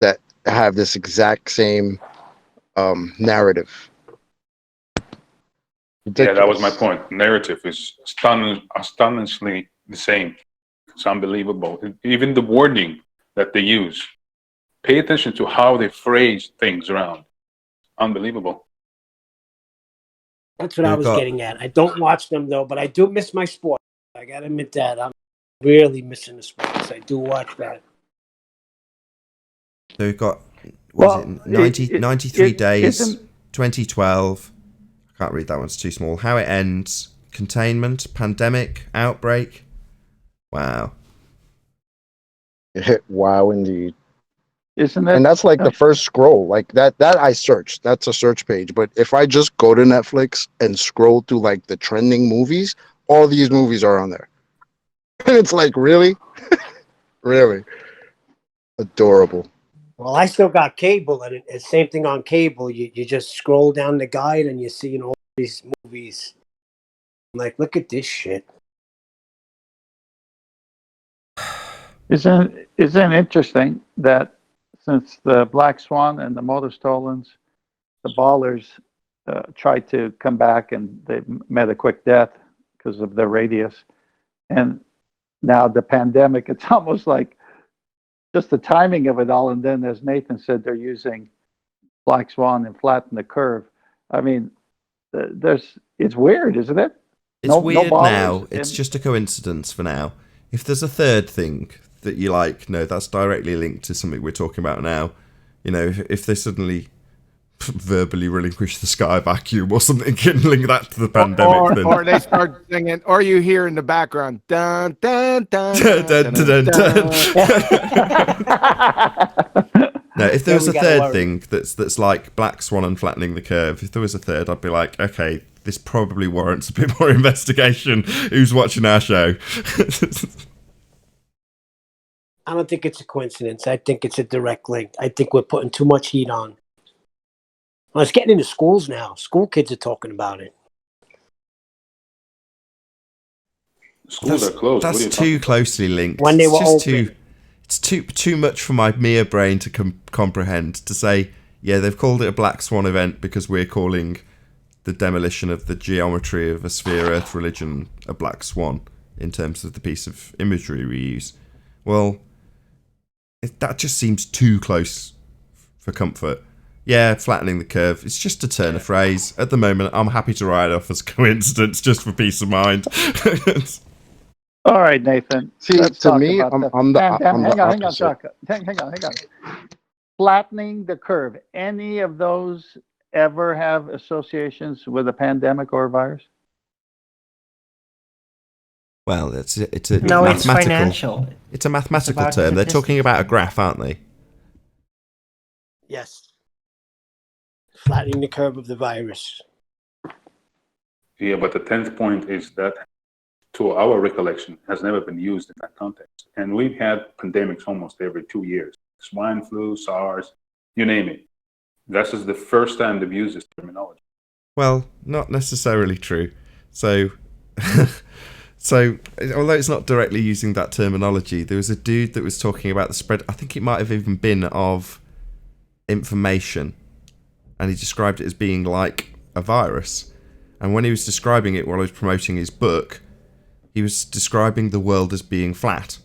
that have this exact same narrative. Yeah, that was my point. Narrative is astonishingly the same. It's unbelievable. Even the wording that they use pay attention to how they phrase things around. Unbelievable. That's what I We've was got- getting at. I don't watch them though, but I do miss my sport. I gotta admit that I'm really missing the sports. I do watch that. So we've got, Well, it 93 days, isn't- 2012. I can't read that one, it's too small. How it ends, containment, pandemic, outbreak. Wow. Wow, indeed. Isn't that? And that's like the first scroll. Like that I searched. That's a search page. But if I just go to Netflix and scroll through like the trending movies, all these movies are on there. And it's like, really? Really? Adorable. Well, I still got cable, and it's same thing on cable. You just scroll down the guide and you're seeing all these movies. I'm like, look at this shit. Isn't it interesting that since the Black Swan and the Motor Stolens, the Ballers tried to come back and they met a quick death because of their radius, and now the pandemic, it's almost like just the timing of it all. And then, as Nathan said, they're using Black Swan and Flatten the Curve. I mean, it's weird, isn't it? It's weird Ballers now. It's and- just a coincidence for now. If there's a third thing that you like, no, that's directly linked to something we're talking about now. You know, if they suddenly verbally relinquish the sky vacuum or something and link that to the pandemic, then... or they start singing, or you hear in the background, dun, dun, dun, dun, Dun, dun, dun, dun, dun. No, if there was we a gotta third learn. thing that's like Black Swan and Flattening the Curve, if there was a third, I'd be like, okay, this probably warrants a bit more investigation. Who's watching our show? I don't think it's a coincidence. I think it's a direct link. I think we're putting too much heat on. Well, it's getting into schools now. School kids are talking about it. Schools are closed. What are That's you too closely linked. When they It's were just open. It's too much for my mere brain to comprehend. To say, yeah, they've called it a Black Swan event because we're calling the demolition of the geometry of a sphere Earth religion a Black Swan in terms of the piece of imagery we use. Well, that just seems too close for comfort. Yeah, Flattening the Curve. It's just a turn of phrase. At the moment, I'm happy to write it off as coincidence just for peace of mind. All right, Nathan. See, let's to talk me, about I'm the hang on, opposite. Chaka. Hang on. Flattening the curve. Any of those ever have associations with a pandemic or a virus? Well, it's a No, it's mathematical. financial. It's a mathematical about term. They're statistics. talking about a graph, aren't they? Yes. Flattening the curve of the virus. Yeah, but the 10th point is that, to our recollection, has never been used in that context. And we've had pandemics almost every 2 years. Swine flu, SARS, you name it. This is the first time they've used this terminology. Well, not necessarily true. So, although it's not directly using that terminology, there was a dude that was talking about the spread. I think it might have even been of information, and he described it as being like a virus. And when he was describing it while he was promoting his book, he was describing the world as being flat.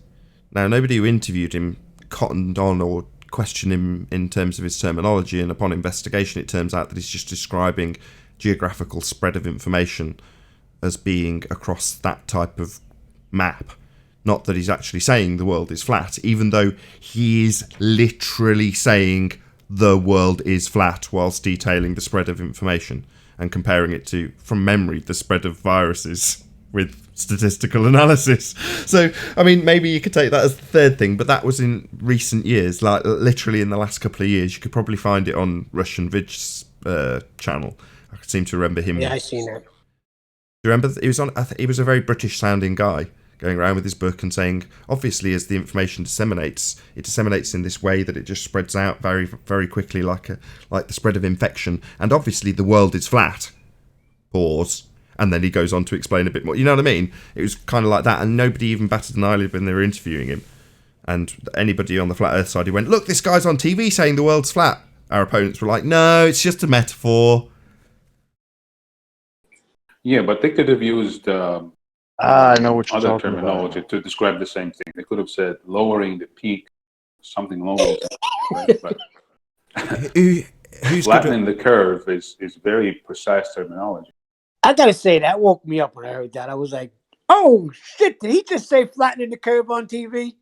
Now, nobody who interviewed him cottoned on or questioned him in terms of his terminology, and upon investigation, it turns out that he's just describing geographical spread of information as being across that type of map. Not that he's actually saying the world is flat, even though he is literally saying the world is flat whilst detailing the spread of information and comparing it to, from memory, the spread of viruses with statistical analysis. So, I mean, maybe you could take that as the third thing, but that was in recent years, like literally in the last couple of years. You could probably find it on Russian Vid's channel. I seem to remember him. Yeah, I seen that. Do you remember? He was on. He was a very British-sounding guy going around with his book and saying, obviously, as the information disseminates, it disseminates in this way that it just spreads out very, very quickly, like the spread of infection. And obviously, the world is flat. Pause. And then he goes on to explain a bit more. You know what I mean? It was kind of like that, and nobody even batted an eyelid when they were interviewing him. And anybody on the Flat Earth side who went, look, this guy's on TV saying the world's flat. Our opponents were like, no, it's just a metaphor. Yeah, but they could have used I know what you're other talking terminology about. to describe the same thing. They could have said lowering the peak something along those lines. Right? But Who's flattening the curve is very precise terminology. I gotta say, that woke me up when I heard that. I was like, oh shit, did he just say flattening the curve on TV?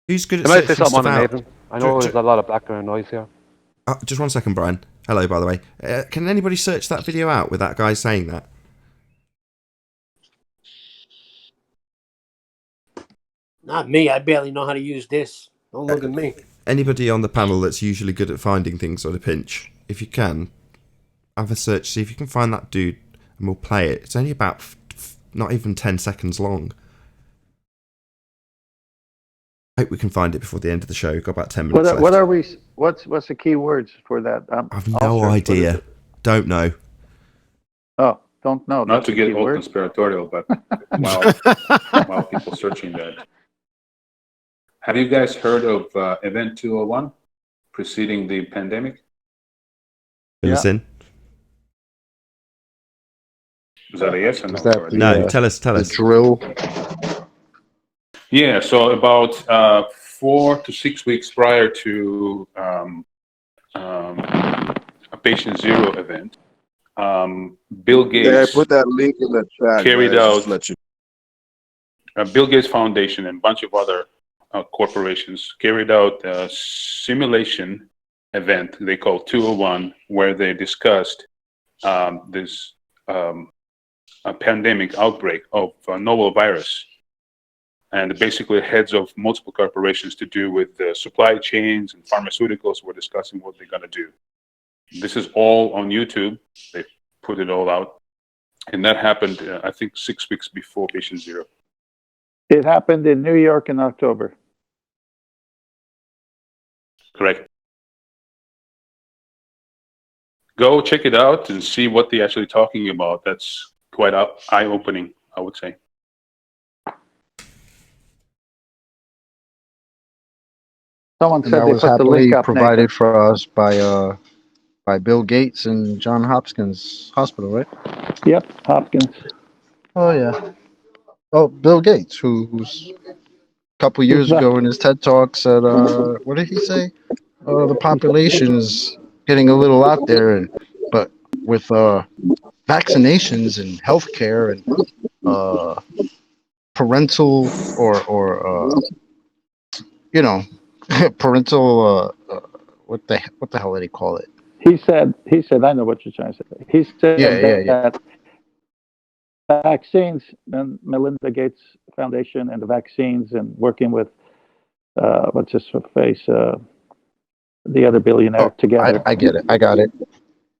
Who's good at Can I say searching something stuff on it, out? Nathan? I know there's a lot of background noise here. Just 1 second, Brian. Hello, by the way. Can anybody search that video out with that guy saying that? Not me. I barely know how to use this. Don't look at me. Anybody on the panel that's usually good at finding things on a pinch, if you can, have a search, see if you can find that dude, and we'll play it. It's only about not even 10 seconds long. Hope we can find it before the end of the show. We've got about 10 minutes left. What are we? What's the key words for that? I've no idea. Don't know. Oh, don't know. Not That's to the get key all word. conspiratorial, but while people searching that, have you guys heard of Event 201 preceding the pandemic? Fill us in. Is that a yes or no? Is that the, No, tell us. the drill? Yeah, so about 4 to 6 weeks prior to a patient zero event, Bill Gates put that link in the chat. carried guys, out just let you. Bill Gates Foundation and a bunch of other corporations carried out a simulation event they called 201, where they discussed this a pandemic outbreak of a novel virus. And basically heads of multiple corporations to do with the supply chains and pharmaceuticals were discussing what they're going to do. This is all on YouTube. They put it all out. And that happened, I think, 6 weeks before patient zero. It happened in New York in October. Correct. Go check it out and see what they're actually talking about. That's quite eye-opening, I would say. Someone And said that they was put the happily link up. provided Nathan. for us by Bill Gates and John Hopkins Hospital, right? Yep, Hopkins. Oh yeah. Oh, Bill Gates, who's a couple years ago in his TED Talk said, what did he say? The population is getting a little out there, but with vaccinations and healthcare and parental or parental what the hell did he call it? He said, I know what you're trying to say. He said that vaccines and Melinda Gates Foundation and the vaccines and working with what's his face, the other billionaire together. I get it. I got it.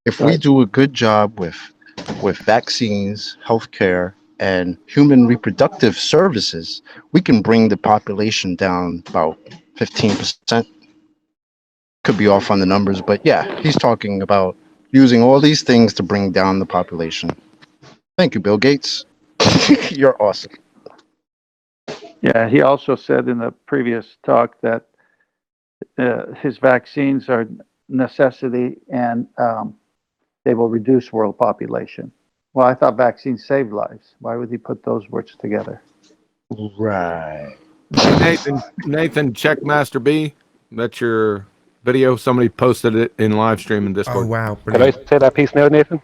If we do a good job with vaccines, healthcare, and human reproductive services, we can bring the population down about 15%. Could be off on the numbers, but yeah, he's talking about using all these things to bring down the population. Thank you, Bill Gates. You're awesome. Yeah, he also said in the previous talk that his vaccines are necessity and they will reduce world population. Well, I thought vaccines save lives. Why would he put those words together? Right. Nathan, check Master B. That's your video. Somebody posted it in live stream in Discord. Oh, wow. Can I Brilliant. say that piece now, Nathan?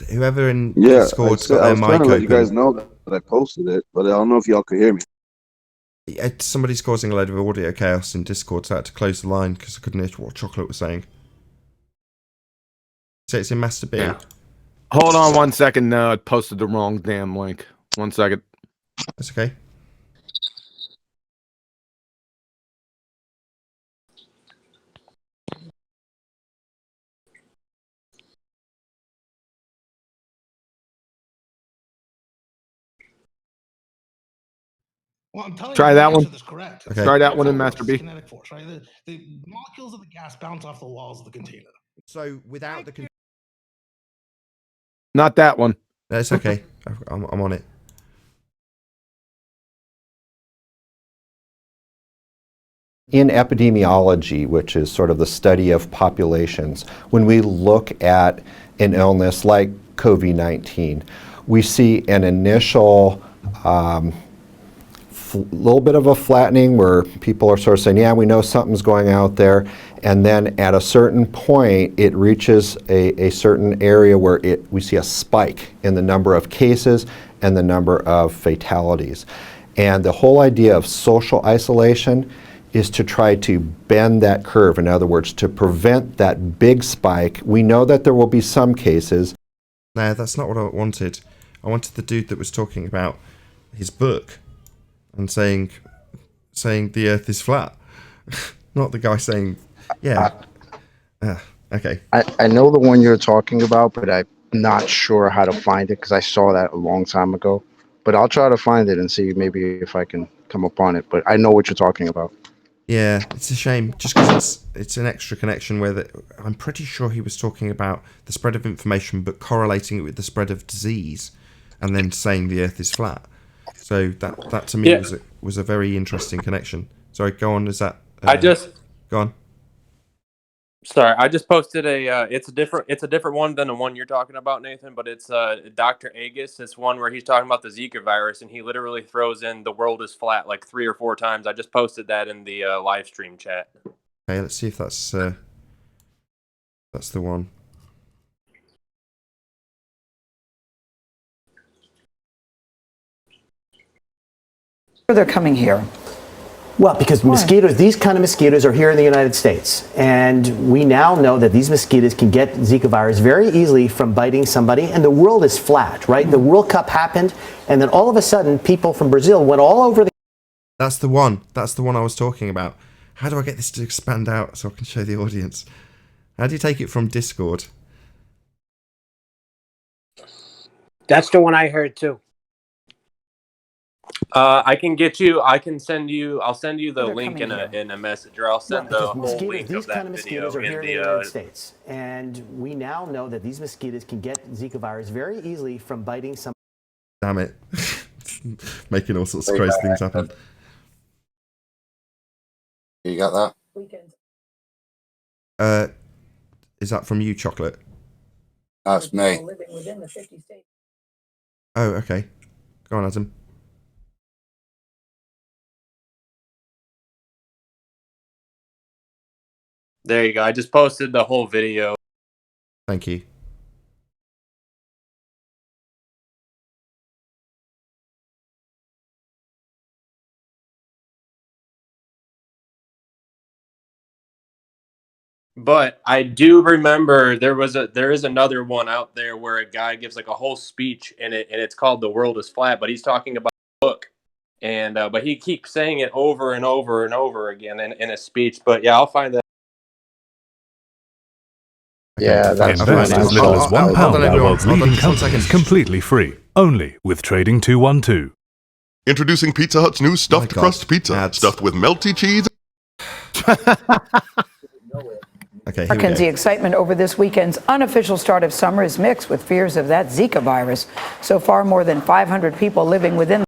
Whoever in Yeah, Discord's got I their was mic trying to let you open. guys know that I posted it, but I don't know if y'all could hear me. Somebody's causing a load of audio chaos in Discord, so I had to close the line because I couldn't hear what Chocolate was saying. So it's in Master B. Yeah. Hold on 1 second. No, I posted the wrong damn link. 1 second. That's okay. Well, I'm telling Try you, that the one. answer is correct. Okay. Try that one in Master B. Kinetic force, right? The molecules of the gas bounce off the walls of the container. So without the... Not that one. That's okay. I'm on it. In epidemiology, which is sort of the study of populations, when we look at an illness like COVID-19, we see an initial little bit of a flattening where people are sort of saying, yeah, we know something's going out there. And then at a certain point, it reaches a certain area where we see a spike in the number of cases and the number of fatalities. And the whole idea of social isolation is to try to bend that curve. In other words, to prevent that big spike. We know that there will be some cases. No, that's not what I wanted. I wanted the dude that was talking about his book and saying the Earth is flat, not the guy saying, yeah. Okay. I know the one you're talking about, but I'm not sure how to find it because I saw that a long time ago. But I'll try to find it and see maybe if I can come upon it. But I know what you're talking about. Yeah, it's a shame just because it's an extra connection where I'm pretty sure he was talking about the spread of information but correlating it with the spread of disease and then saying the Earth is flat. So that to me was a very interesting connection. Sorry, go on. Is that go on? Sorry, I just posted it's a different one than the one you're talking about, Nathan, but it's Dr. Agus. It's one where he's talking about the Zika virus and he literally throws in the world is flat like 3 or 4 times. I just posted that in the live stream chat. Okay, let's see if that's the one. They're coming here. Well, because mosquitoes, these kind of mosquitoes are here in the United States. And we now know that these mosquitoes can get Zika virus very easily from biting somebody. And the world is flat, right? The World Cup happened. And then all of a sudden, people from Brazil went all over the... That's the one. That's the one I was talking about. How do I get this to expand out so I can show the audience? How do you take it from Discord? That's the one I heard too. I can send you the link in a message, or I'll send the whole link these of that kind of video mosquitoes are here in in the United States. And we now know that these mosquitoes can get Zika virus very easily from biting some... Damn it. Making all sorts of crazy things happen. You got that? Is that from you, Chocolate? That's me. Oh, okay. Go on, Adam. There you go. I just posted the whole video. Thank you. But I do remember there is another one out there where a guy gives like a whole speech and it's called "The World Is Flat," but he's talking about a book, and but he keeps saying it over and over and over again in a speech. But yeah, I'll find that. Yeah, that's invest as little as £1 in the world's leading companies completely free, only with Trading 212. Introducing Pizza Hut's new stuffed crust pizza, stuffed with melty cheese. Okay, Americans, the excitement over this weekend's unofficial start of summer is mixed with fears of that Zika virus. So far, more than 500 people living within.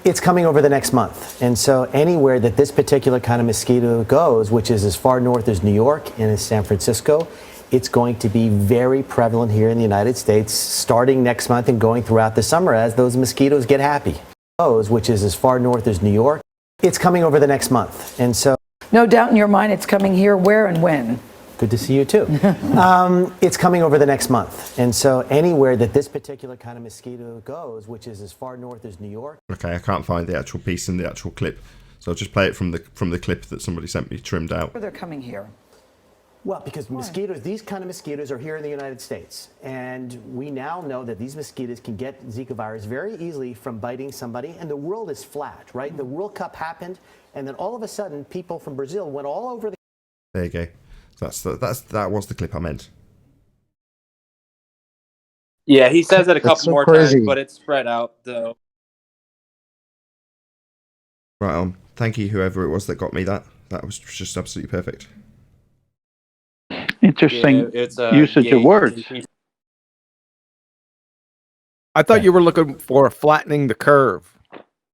It's coming over the next month. And so anywhere that this particular kind of mosquito goes, which is as far north as New York and as San Francisco, it's going to be very prevalent here in the United States starting next month and going throughout the summer as those mosquitoes get happy. Which is as far north as New York. It's coming over the next month. And so No doubt in your mind it's coming here, where and when. good to see you too. It's coming over the next month. And so anywhere that this particular kind of mosquito goes, which is as far north as New York. Okay, I can't find the actual piece in the actual clip. So I'll just play it from the clip that somebody sent me trimmed out. They're coming here. Well, because mosquitoes, these kind of mosquitoes are here in the United States. And we now know that these mosquitoes can get Zika virus very easily from biting somebody. And the world is flat, right? The World Cup happened. And then all of a sudden, people from Brazil went all over the... There you go. That was the clip I meant. Yeah, he says it a couple so more crazy. times, but it's spread out though. Right on. Thank you, whoever it was that got me that. That was just absolutely perfect. Interesting Yeah, it's, usage of words. I thought you were looking for flattening the curve.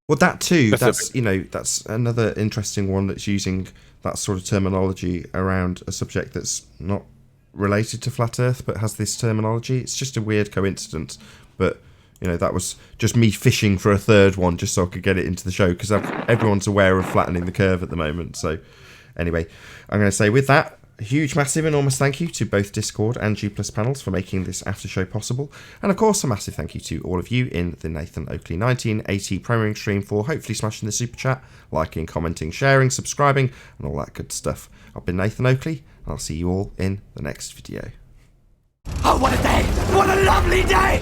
Well, that too. Specific. That's another interesting one that's using that sort of terminology around a subject that's not related to flat Earth, but has this terminology. It's just a weird coincidence, but You know, that was just me fishing for a third one just so I could get it into the show, because everyone's aware of flattening the curve at the moment. So anyway, I'm going to say with that, a huge, massive, enormous thank you to both Discord and G Plus panels for making this after show possible. And of course, a massive thank you to all of you in the Nathan Oakley 1980 premiering stream for hopefully smashing the super chat, liking, commenting, sharing, subscribing, and all that good stuff. I've been Nathan Oakley, and I'll see you all in the next video. Oh, what a day! What a lovely day!